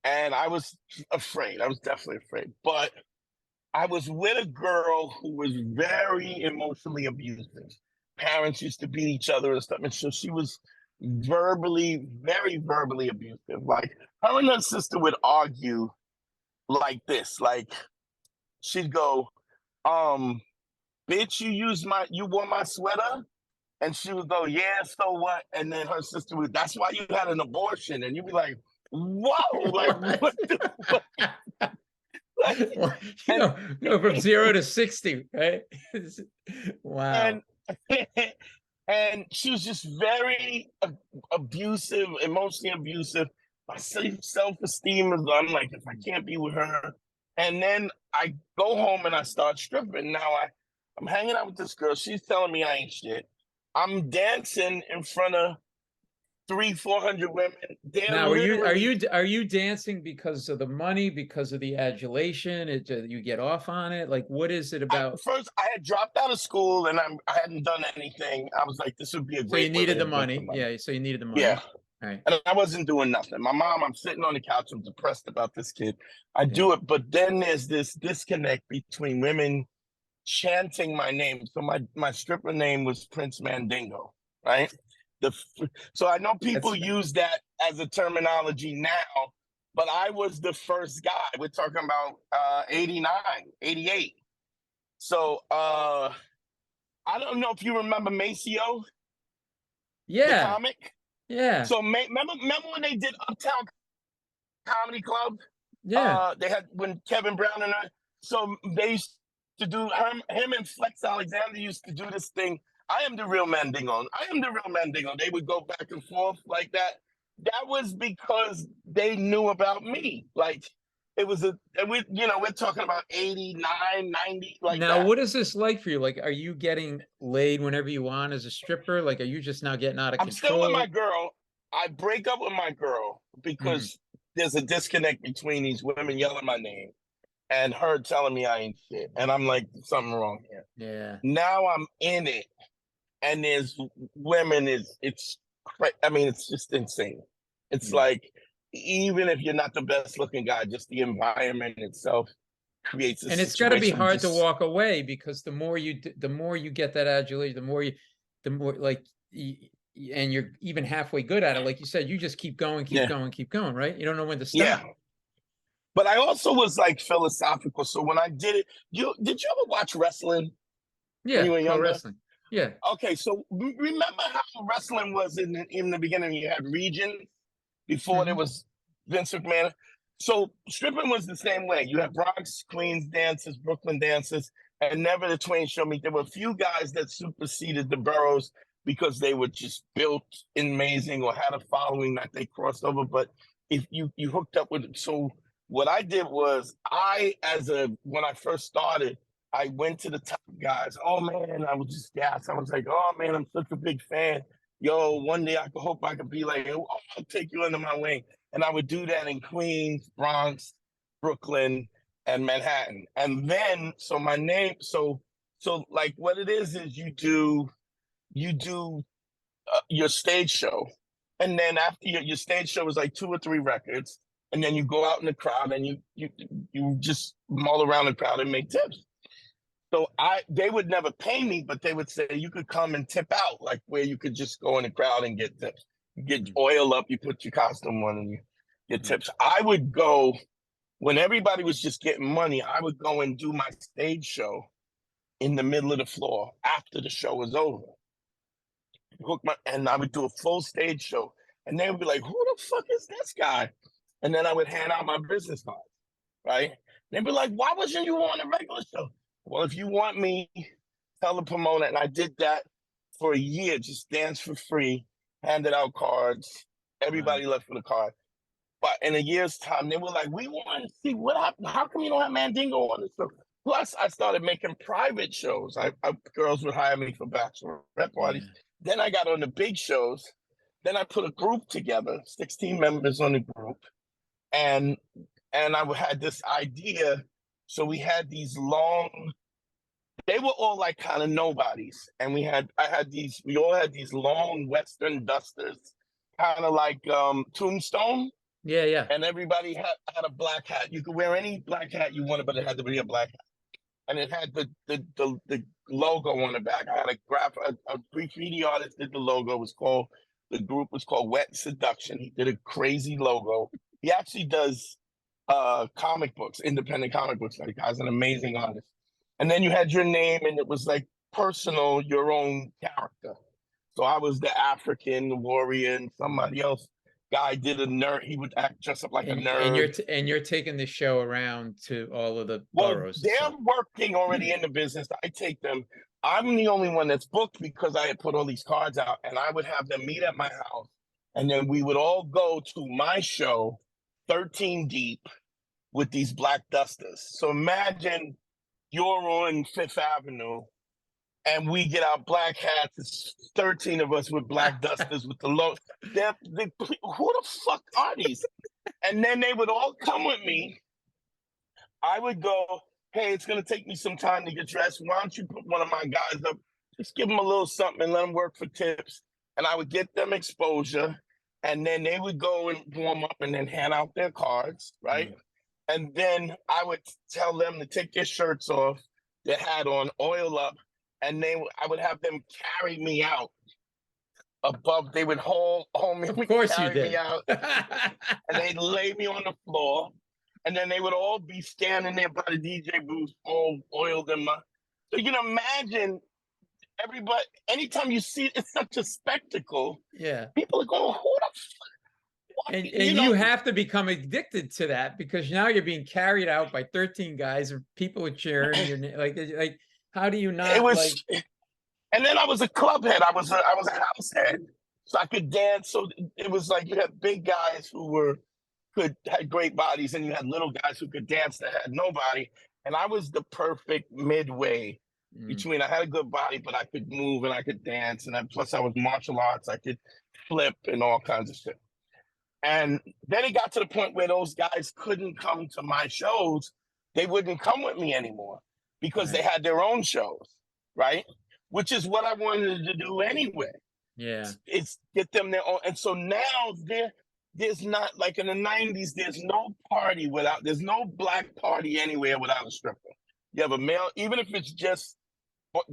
And I was afraid. I was definitely afraid. But I was with a girl who was very emotionally abusive. Parents used to beat each other and stuff. And so she was very verbally abusive. Like her and her sister would argue like this. Like she'd go, bitch, you wore my sweater? And she would go, yeah, so what? And then her sister would, that's why you had an abortion. And you'd be like, whoa, like what the fuck? Go from 0 to 60, right? Wow. And she was just very abusive, emotionally abusive. My self-esteem is, I'm like, if I can't be with her. And then I go home and I start stripping. Now I'm hanging out with this girl. She's telling me I ain't shit. I'm dancing in front of 300-400 women. Now, are you dancing because of the money, because of the adulation? You get off on it? Like, what is it about? First, I had dropped out of school and I hadn't done anything. I was like, this would be a great. So you needed the money. Yeah. So you needed the money. Yeah. All right. And I wasn't doing nothing. My mom, I'm sitting on the couch. I'm depressed about this kid. I do it, but then there's this disconnect between women chanting my name. So my stripper name was Prince Mandingo, right? So I know people use that as a terminology now, but I was the first guy. We're talking about 89, 88. So I don't know if you remember Maceo, the comic. Yeah. So remember when they did Uptown Comedy Club? Yeah. They had when Kevin Brown and so they used to do him and Flex Alexander used to do this thing. I am the real Mandingo. I am the real Mandingo. They would go back and forth like that. That was because they knew about me. Like it was we're talking about 89, 90, like now, that. What is this like for you? Like, are you getting laid whenever you want as a stripper? Like, are you just now getting out of control? I'm still with my girl. I break up with my girl because there's a disconnect between these women yelling my name and her telling me I ain't shit. And I'm like, something wrong here. Yeah. Now I'm in it. And there's women, it's just insane. It's like, even if you're not the best looking guy, just the environment itself creates a situation. And it's got to be hard to walk away because the more you get that adulation, the more like, and you're even halfway good at it. Like you said, you just keep going, right? You don't know when to stop. Yeah. But I also was like philosophical. So when I did it, did you ever watch wrestling? Yeah, when you were younger? Wrestling. Yeah. Okay, so remember how wrestling was in the beginning? You had regions before there was Vince McMahon. So stripping was the same way. You had Bronx, Queens dancers, Brooklyn dancers, and never the twain shall meet. There were a few guys that superseded the boroughs because they were just built amazing or had a following that they crossed over. But if you hooked up with it. So what I did was when I first started, I went to the top guys. Oh man, I was just gassed. I was like, oh man, I'm such a big fan. Yo, one day I hope I could be like, oh, I'll take you under my wing. And I would do that in Queens, Bronx, Brooklyn, and Manhattan. And then, so my name, so like what it is you do your stage show. And then after your stage show is like 2 or 3 records. And then you go out in the crowd and you just mull around the crowd and make tips. So they would never pay me, but they would say you could come and tip out, like where you could just go in the crowd and get tips. You get oil up, you put your costume on, and you get tips. I would go when everybody was just getting money. I would go and do my stage show, in the middle of the floor after the show was over. And I would do a full stage show. And they would be like, who the fuck is this guy? And then I would hand out my business cards, right? They'd be like, why wasn't you on the regular show? Well, if you want me, tell the promoter. And I did that for a year, just dance for free, handed out cards. Everybody left with a card. But in a year's time, they were like, we want to see what happened. How come you don't have Mandingo on the show? Plus, I started making private shows. Girls would hire me for bachelorette parties. Yeah. Then I got on the big shows. Then I put a group together, 16 members on the group. And I had this idea. So we had these long, they were all like kind of nobodies. And we all had these long Western dusters, kind of like Tombstone. Yeah, yeah. And everybody had a black hat. You could wear any black hat you wanted, but it had to be a black hat. And it had the logo on the back. I had a graffiti artist did the logo. The group was called Wet Seduction. He did a crazy logo. He actually does comic books, independent comic books. Like, guy's an amazing artist. And then you had your name, and it was like personal, your own character. So I was the African warrior, and somebody else guy did a nerd. He would act dress up like a nerd. And you're taking the show around to all of the boroughs. They're working already in the business. I take them. I'm the only one that's booked because I had put all these cards out, and I would have them meet at my house, and then we would all go to my show, 13 deep, with these black dusters. So imagine you're on Fifth Avenue, and we get our black hats. It's 13 of us with black dusters with the logo. Who the fuck are these? And then they would all come with me. I would go, hey, it's going to take me some time to get dressed. Why don't you put one of my guys up? Just give them a little something and let them work for tips. And I would get them exposure. And then they would go and warm up and then hand out their cards, right? And then I would tell them to take their shirts off, their hat on, oil up. And I would have them carry me out above. They would hold me. Of course you did. Me out, and they'd lay me on the floor. And then they would all be standing there by the DJ booth, all oiled in my. So you can imagine everybody. Anytime you see it's such a spectacle. Yeah. People are going, who the fuck? And you have to become addicted to that because now you're being carried out by 13 guys or people cheering. You're like. How do you not? It was, and then I was a club head. I was a house head, so I could dance. So it was like you had big guys who had great bodies, and you had little guys who could dance that had no body. And I was the perfect midway between. I had a good body, but I could move and I could dance, and plus I was martial arts. I could flip and all kinds of shit. And then it got to the point where those guys couldn't come to my shows. They wouldn't come with me anymore. Because they had their own shows, right? Which is what I wanted to do anyway. Yeah. It's get them their own. And so now there's not, like in the 90s, there's no black party anywhere without a stripper. You have a male, even if it's just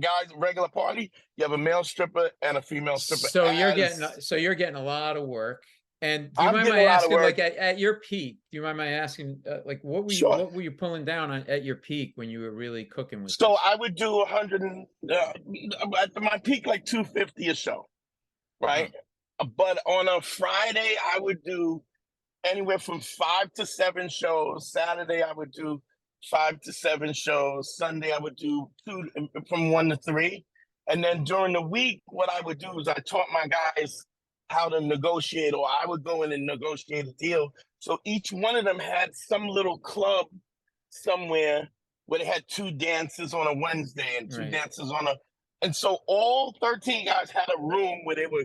guys, regular party, you have a male stripper and a female stripper. So you're getting a lot of work. And do you I'm mind my asking, like at your peak, do you mind my asking, like what were you pulling down on at your peak when you were really cooking with So this? I would do 100, at my peak, like 250 a show, right? But on a Friday, I would do anywhere from 5 to 7 shows. Saturday, I would do 5 to 7 shows. Sunday, I would do 2 from 1 to 3. And then during the week, what I would do is I taught my guys how to negotiate, or I would go in and negotiate a deal. So each one of them had some little club somewhere where they had 2 dances on a Wednesday and 2 dances on and so all 13 guys had a room where they were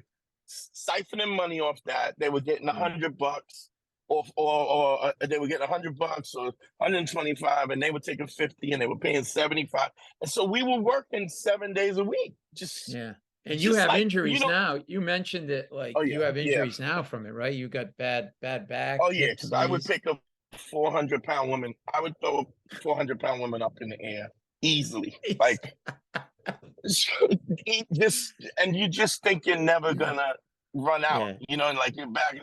siphoning money off that. They were getting $100 or they were getting $100 or 125, and they were taking 50 and they were paying 75. And so we were working 7 days a week. And you have injuries now. You mentioned it, you have injuries now from it, right? You got bad back. Oh yeah, because I would pick up 400-pound woman. I would throw a 400-pound woman up in the air easily, like and you just think you're never gonna run out, and like your back.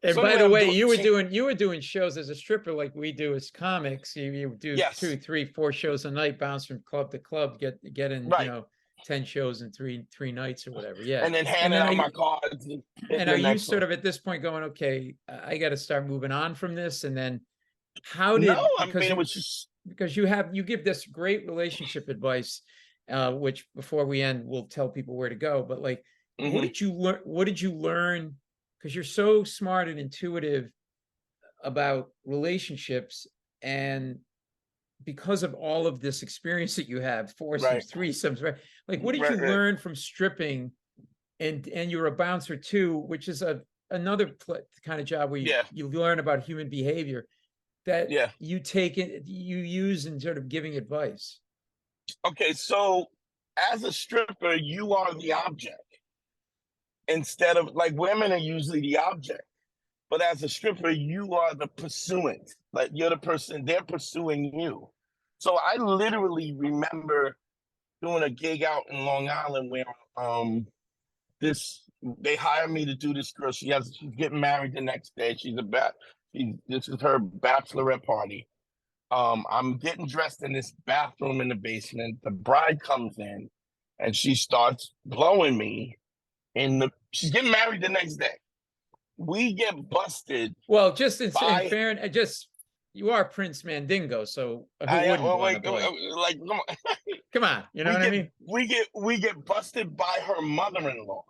And So by anyway, the I'm way, doing you were doing shows as a stripper like we do as comics. You do yes, 2, 3, 4 shows a night, bounce from club to club, get in, right. 10 shows in three nights or whatever. Yeah. And then And handing then out my cards and hitting and the are you next sort one. of at this point going, okay, I got to start moving on from this? And then how No, did, I mean it was just because you give this great relationship advice, which before we end, we'll tell people where to go. But like, what mhm, did you learn? What did you learn? Because you're so smart and intuitive about relationships, and because of all of this experience that you have, right, foursomes, threesomes, right? Like, what did you right. learn from stripping? And you're a bouncer too, which is another kind of job where Yeah, you learn about human behavior that yeah. you take it, you use in sort of giving advice. Okay, so as a stripper, you are the object instead of like women are usually the object. But as a stripper, you are the pursuant. Like you're the person, they're pursuing you. So I literally remember doing a gig out in Long Island where this they hired me to do this girl. She's getting married the next day. This is her bachelorette party. I'm getting dressed in this bathroom in the basement. The bride comes in and she starts blowing me she's getting married the next day. We get busted Well, just in by fairness, just you are Prince Mandingo, so who I wouldn't well, want to like play? like come on. Come on, you know what I mean? We get busted by her mother-in-law,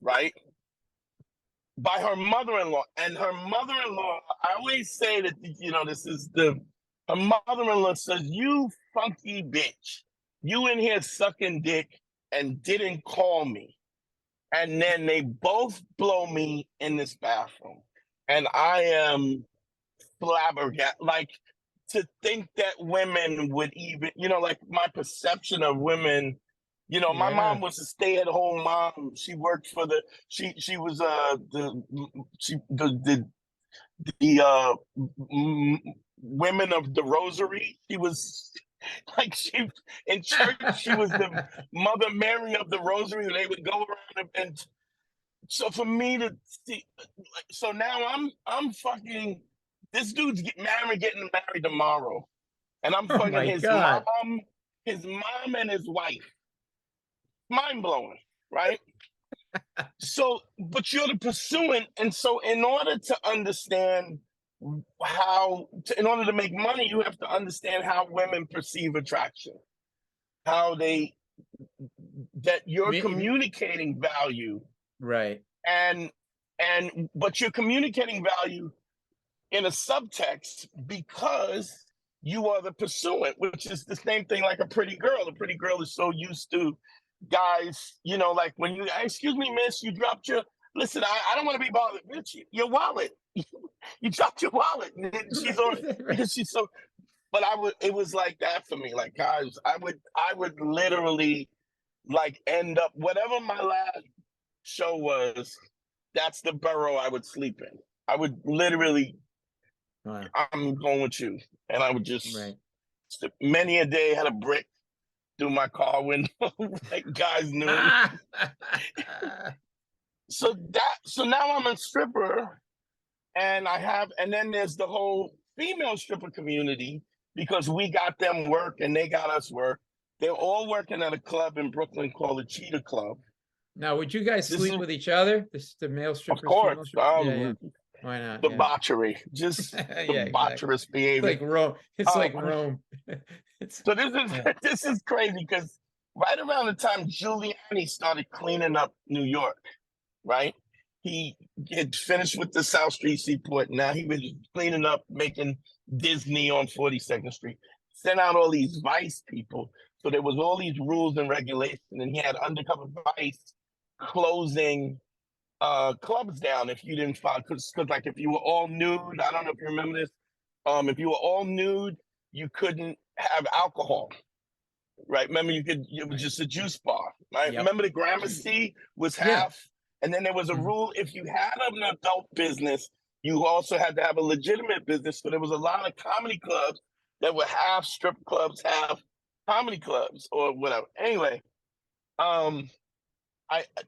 right? By her mother-in-law. And her mother-in-law, I always say that this is her mother-in-law says, "You funky bitch. You in here sucking dick and didn't call me." And then they both blow me in this bathroom. And I am flabbergasted. Like to think that women would even, like my perception of women, my Yeah, mom was a stay-at-home mom. She worked for she was the women of the rosary. She was like she in church, she was the Mother Mary of the rosary. They would go around and so for me to see, so now I'm fucking this dude's getting married tomorrow, and I'm oh fucking my God. his mom and his wife. Mind blowing, right? So, but you're the pursuant, and so in order to understand in order to make money, you have to understand how women perceive attraction, how they that you're communicating value, Right. and but you're communicating value in a subtext because you are the pursuant, which is the same thing like a pretty girl. A pretty girl is so used to guys, like when you, excuse me, miss, you dropped listen, I don't want to be bothered, bitch, your wallet. You dropped your wallet. And she's on, because she's so, but it was like that for me. Like, guys, I would literally like end up, whatever my last show was, that's the borough I would sleep in. I would literally Wow. I'm going with you. And I would just, Right. many a day had a brick through my car window, like guys knew me. So now I'm a stripper and then there's the whole female stripper community because we got them work and they got us work. They're all working at a club in Brooklyn called the Cheetah Club. Now, would you guys This sleep is, with each other? The male of strippers, course, female strippers? Yeah, yeah. Why not? Yeah. debauchery, just Yeah, exactly. debaucherous It's behavior. like Rome. It's like Rome. It's So this is yeah. this is crazy because right around the time Giuliani started cleaning up New York, right? He had finished with the South Street Seaport. Now he was cleaning up, making Disney on 42nd Street. Sent out all these vice people. So there was all these rules and regulations, and he had undercover vice closing clubs down if you didn't file. Because like if you were all nude, I don't know if you remember this. If you were all nude, you couldn't have alcohol, right? Remember, it was Right. just a juice bar, right? Yep. Remember, the Gramercy was Yeah. half, and then there was a Mhm. rule if you had an adult business, you also had to have a legitimate business. So there was a lot of comedy clubs that were half strip clubs, half comedy clubs, or whatever. Anyway, um,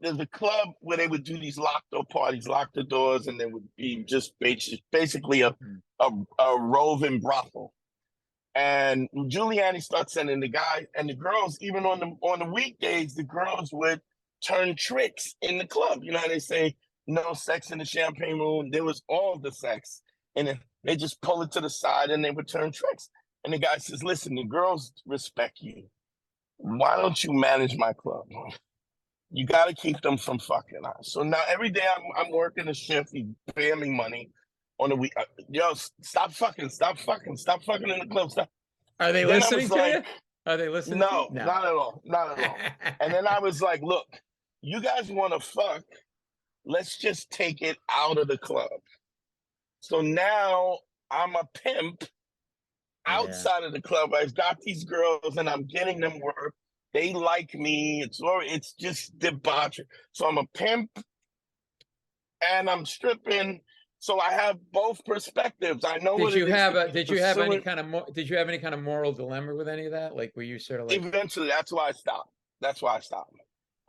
there's a club where they would do these locked door parties, lock the doors, and there would be just basically Mm. a roving brothel. And Giuliani starts sending the guy and the girls, even on the weekdays, the girls would turn tricks in the club. You know how they say no sex in the champagne room? There was all the sex. And then they just pull it to the side and they would turn tricks. And the guy says, listen, the girls respect you. Why don't you manage my club? You got to keep them from fucking us. So now every day I'm working a shift, he paying me money on the week. Yo, stop fucking in the club. Stop. Are they Then I listening was to you? like, Are they listening to you? no, No. not at all. Not at all. And then I was like, look, you guys want to fuck? Let's just take it out of the club. So now I'm a pimp Yeah. outside of the club. I've got these girls and I'm getting them work. They like me. It's just debauchery. So I'm a pimp and I'm stripping. So I have both perspectives. I know what it is to be did you have any pursuing. kind of did you have any kind of moral dilemma with any of that? Like, were you sort of like, Eventually, that's why I stopped. That's why I stopped.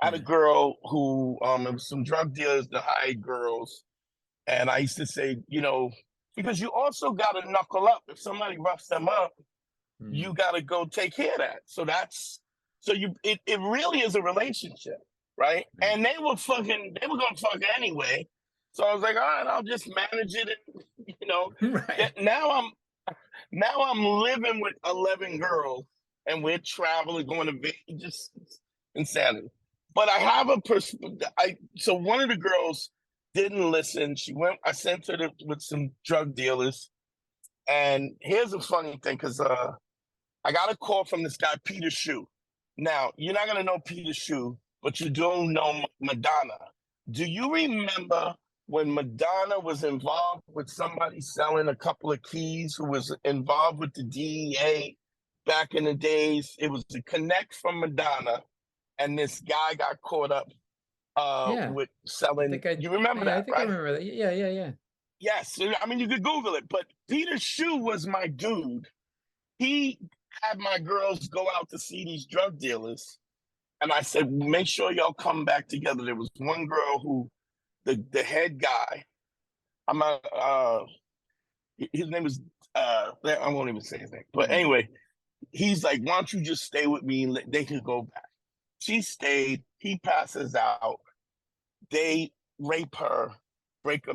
I had a yeah, girl who it was some drug dealers that hired girls, and I used to say, because you also got to knuckle up. If somebody roughs them up, mm, you got to go take care of that. It really is a relationship, right? right, And they were gonna fuck anyway. So I was like, all right, I'll just manage it. And, right, now I'm living with 11 girls and we're traveling, going to Vegas, just insanity. But I have so one of the girls didn't listen. I sent her with some drug dealers. And here's a funny thing, because I got a call from this guy, Peter Shue. Now, you're not going to know Peter Shue, but you do know Madonna. Do you remember when Madonna was involved with somebody selling a couple of keys who was involved with the DEA back in the days? It was a connect from Madonna, and this guy got caught up yeah. with selling. You remember I that, think I right? remember that. Yeah, yeah, yeah. Yes. I mean, you could Google it, but Peter Shue was my dude. He had my girls go out to see these drug dealers. And I said, make sure y'all come back together. There was one girl who, the head guy, I'm not, his name is, I won't even say his name. But Mm, anyway, he's like, why don't you just stay with me and they could go back. She stayed. He passes out. They rape her, break a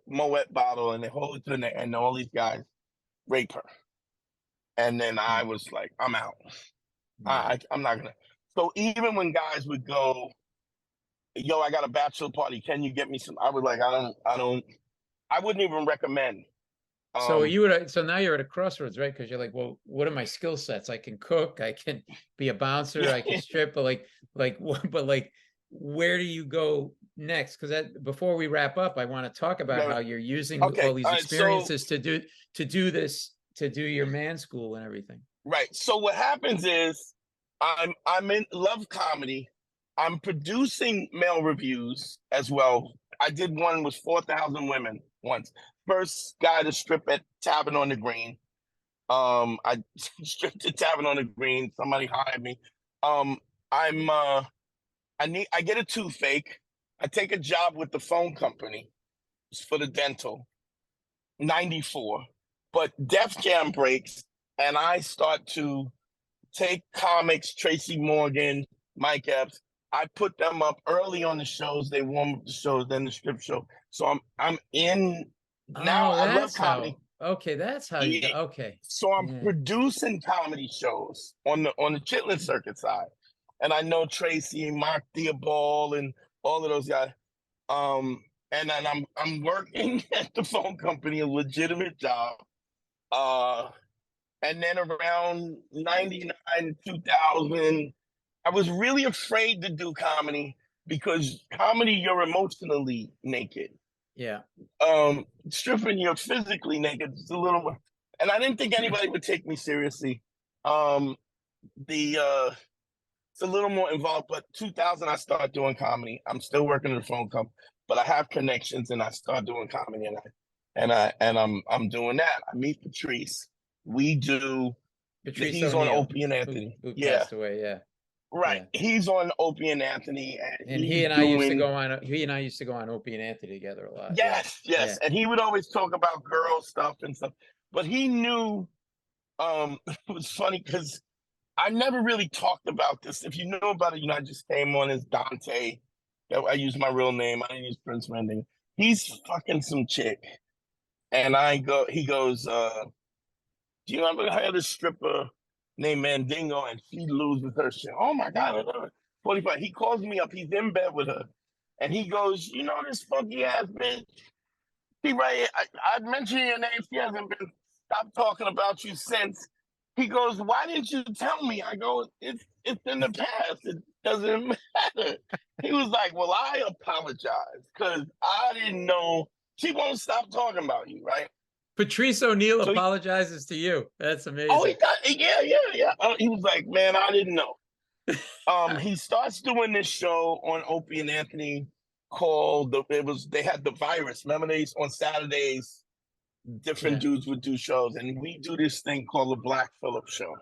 Moet bottle, and they hold it to the neck, and all these guys rape her. And then I mm, was like, I'm out. yeah. I'm not gonna. So even when guys would go, yo, I got a bachelor party. Can you get me some? I was like, I wouldn't even recommend. So Um, you would, so now you're at a crossroads, right? Because you're like, well, what are my skill sets? I can cook, I can be a bouncer, yeah, I can strip, but but like, where do you go next? Because before we wrap up, I want to talk about how you're using okay, all these all right. So experiences to do your man school and everything. right. So what happens is, I'm in love comedy. I'm producing male reviews as well. I did one with 4,000 women once. First guy to strip at Tavern on the Green. I stripped at Tavern on the Green. Somebody hired me. Um, I'm I get a toothache. I take a job with the phone company for the dental. 94. But Def Jam breaks, and I start to take comics, Tracy Morgan, Mike Epps. I put them up early on the shows. They warm up the shows, then the strip show. So I'm in now. Oh, I love comedy. okay, that's how you go. Yeah. Okay. So I'm Yeah. producing comedy shows on the Chitlin Circuit side, and I know Tracy and Mark Theobald and all of those guys. And then I'm working at the phone company, a legitimate job. Uh, and then around 99, 2000, I was really afraid to do comedy because comedy, you're emotionally naked. Yeah. Stripping, you're physically naked. It's a little more, and I didn't think anybody would take me seriously. Um, the It's a little more involved, but 2000 I started doing comedy. I'm still working at the phone company, but I have connections and I start doing comedy and I'm doing that. I meet Patrice. We do Patrice he's on O'Neill, Opie and Anthony. who Yeah. passed away. Yeah. Right. Yeah. He's on Opie and Anthony, and And he's doing. he and I used to go on Opie and Anthony together a lot. Yeah. Yes, Yeah. yes. And he would always talk about girl stuff and stuff. But he knew it was funny because I never really talked about this. If you know about it, I just came on as Dante. I use my real name. I didn't use Prince Mending. He's fucking some chick. And he goes, do you remember I had a stripper named Mandingo and she loses her shit? Oh my God, I love it. 45. He calls me up. He's in bed with her. And he goes, you know this funky ass bitch? He right. I mentioned your name. She hasn't been stopped talking about you since. He goes, why didn't you tell me? I go, it's in the past. It doesn't matter. He was like, well, I apologize because I didn't know. She won't stop talking about you, right? Patrice O'Neill So apologizes to you. That's oh, he amazing. got yeah. He was like, man, I didn't know. He starts doing this show on Opie and Anthony called they had the virus. Remember they on Saturdays, different dudes would do shows, and we do this thing called the Black Phillip Show.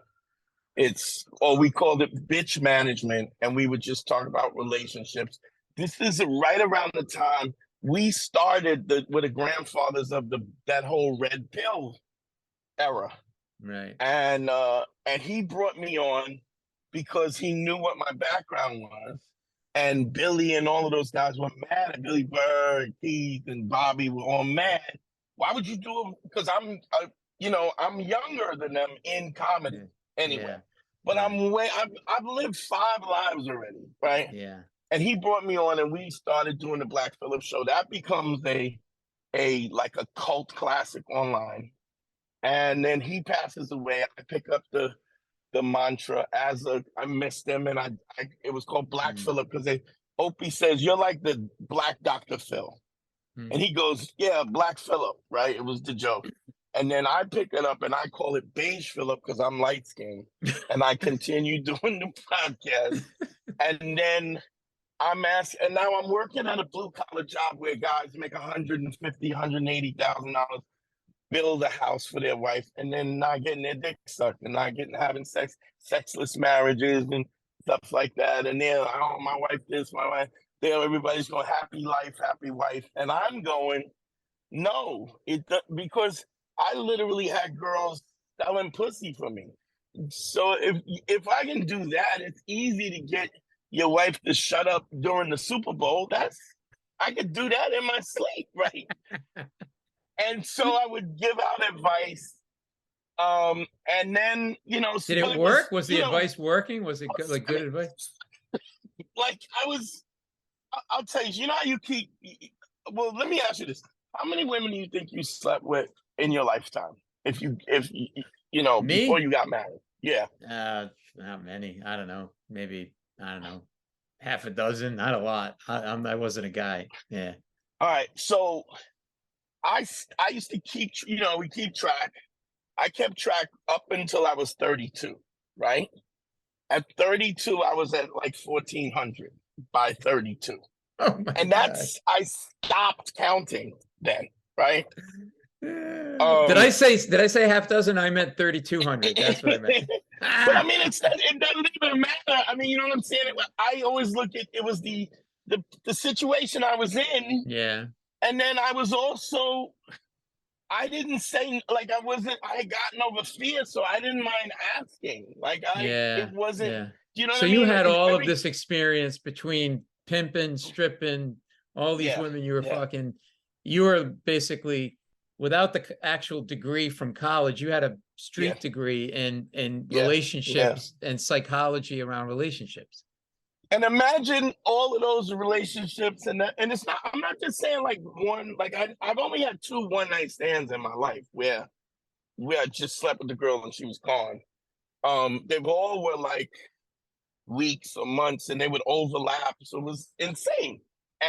We called it bitch management, and we would just talk about relationships. This is right around the time we started with the grandfathers of that whole red pill era. Right. And he brought me on because he knew what my background was. And Billy and all of those guys were mad at Billy Bird, Keith, and Bobby were all mad. Why would you do it? Because I'm younger than them in comedy anyway. Yeah. But Right. I've lived 5 lives already, right? Yeah. And he brought me on, and we started doing the Black Phillip Show. That becomes a like a cult classic online. And then he passes away. I pick up the mantra I missed him, and it was called Black Phillip because Opie says you're like the Black Dr. Phil, and he goes, yeah, Black Phillip, right? It was the joke, and then I pick it up and I call it Beige Phillip because I'm light skinned, and I continue doing the podcast, and then and now I'm working at a blue collar job where guys make $150,000-$180,000, build a house for their wife, and then not getting their dick sucked and not having sexless marriages and stuff like that. And then, oh, my wife this, my wife there. Everybody's going happy life, happy wife, and I'm going no, because I literally had girls selling pussy for me. So if I can do that, it's easy to get your wife to shut up during the Super Bowl. I could do that in my sleep, right? And so I would give out advice. And then, Did it work? Was the advice working? Was it good advice? Like I'll tell you, how you well, let me ask you this. How many women do you think you slept with in your lifetime? If before you got married? Yeah. Not many. I don't know. Maybe, I don't know, half a dozen, not a lot. I wasn't a guy. Yeah. All right. So I used to keep, we keep track. I kept track up until I was 32, right? At 32, I was at like 1,400 by 32. Oh my and God. I stopped counting then, right? Did I say half dozen? I meant 3,200. That's what I meant. But I mean, it doesn't even matter. I mean, you know what I'm saying? I always look at it was the situation I was in. Yeah. And then I was also, I didn't say, like, I had gotten over fear, so I didn't mind asking. Like, it wasn't, yeah. you know what So I mean? you had all of this experience between pimping, stripping, all these women you were fucking. You were basically, without the actual degree from college, you had a street degree in relationships and psychology around relationships. And imagine all of those relationships, and it's not. I'm not just saying like one. Like I've only had 2 one-night stands in my life where I just slept with the girl and she was gone. They all were like weeks or months, and they would overlap, so it was insane.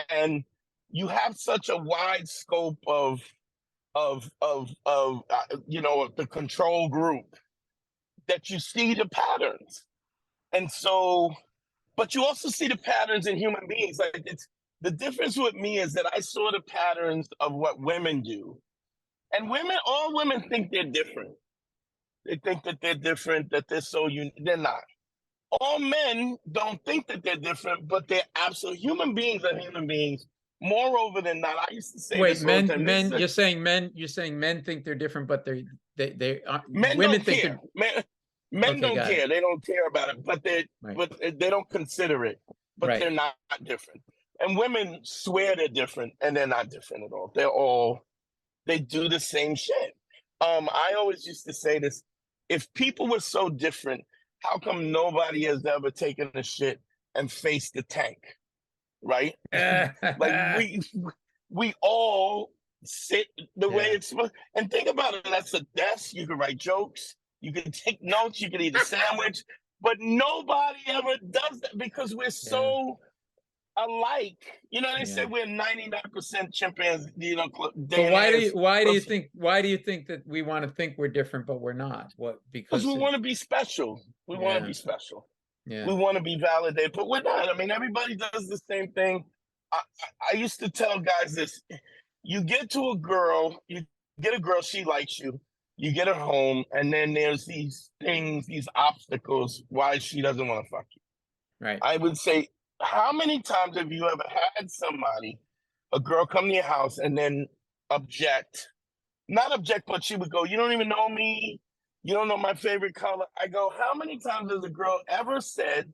And you have such a wide scope of the control group that you see the patterns, and so. But you also see the patterns in human beings. Like the difference with me is that I saw the patterns of what women do. And all women think they're different. They think that they're different, that they're so unique. They're not. all men don't think that they're different, but they're absolute human beings are human beings. Moreover than not, I used to say Wait, this all the time. you're saying men think they're different, but they Men women don't think care. they're Men okay. don't Got it. care. They don't care about it, Right. but they don't consider it. But Right. they're not different. And women swear they're different, and they're not different at all. They do the same shit. I always used to say this: if people were so different, how come nobody has ever taken a shit and faced the tank? Right? Like we all sit the way Yeah. it's supposed. And think about it, that's a desk. You can write jokes, you can take notes, you can eat a sandwich, but nobody ever does that because we're Yeah. so alike. You know, they say Yeah. we're 99% chimpanzees, you know, But DNA is why do you think that we want to think we're different, but we're not? What, because we because want to be special. We want to yeah. be special. Yeah. We want to be validated, but we're not. I mean, everybody does the same thing. I used to tell guys this: you get to a girl, you get a girl, she likes you, you get her home, and then there's these things, these obstacles why she doesn't want to fuck you. Right. I would say, how many times have you ever had somebody, a girl come to your house and then object? Not object, but she would go, "You don't even know me. You don't know my favorite color." I go, "How many times has a girl ever said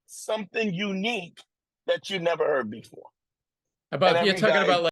something unique that you never heard before?" And About you're every talking guy about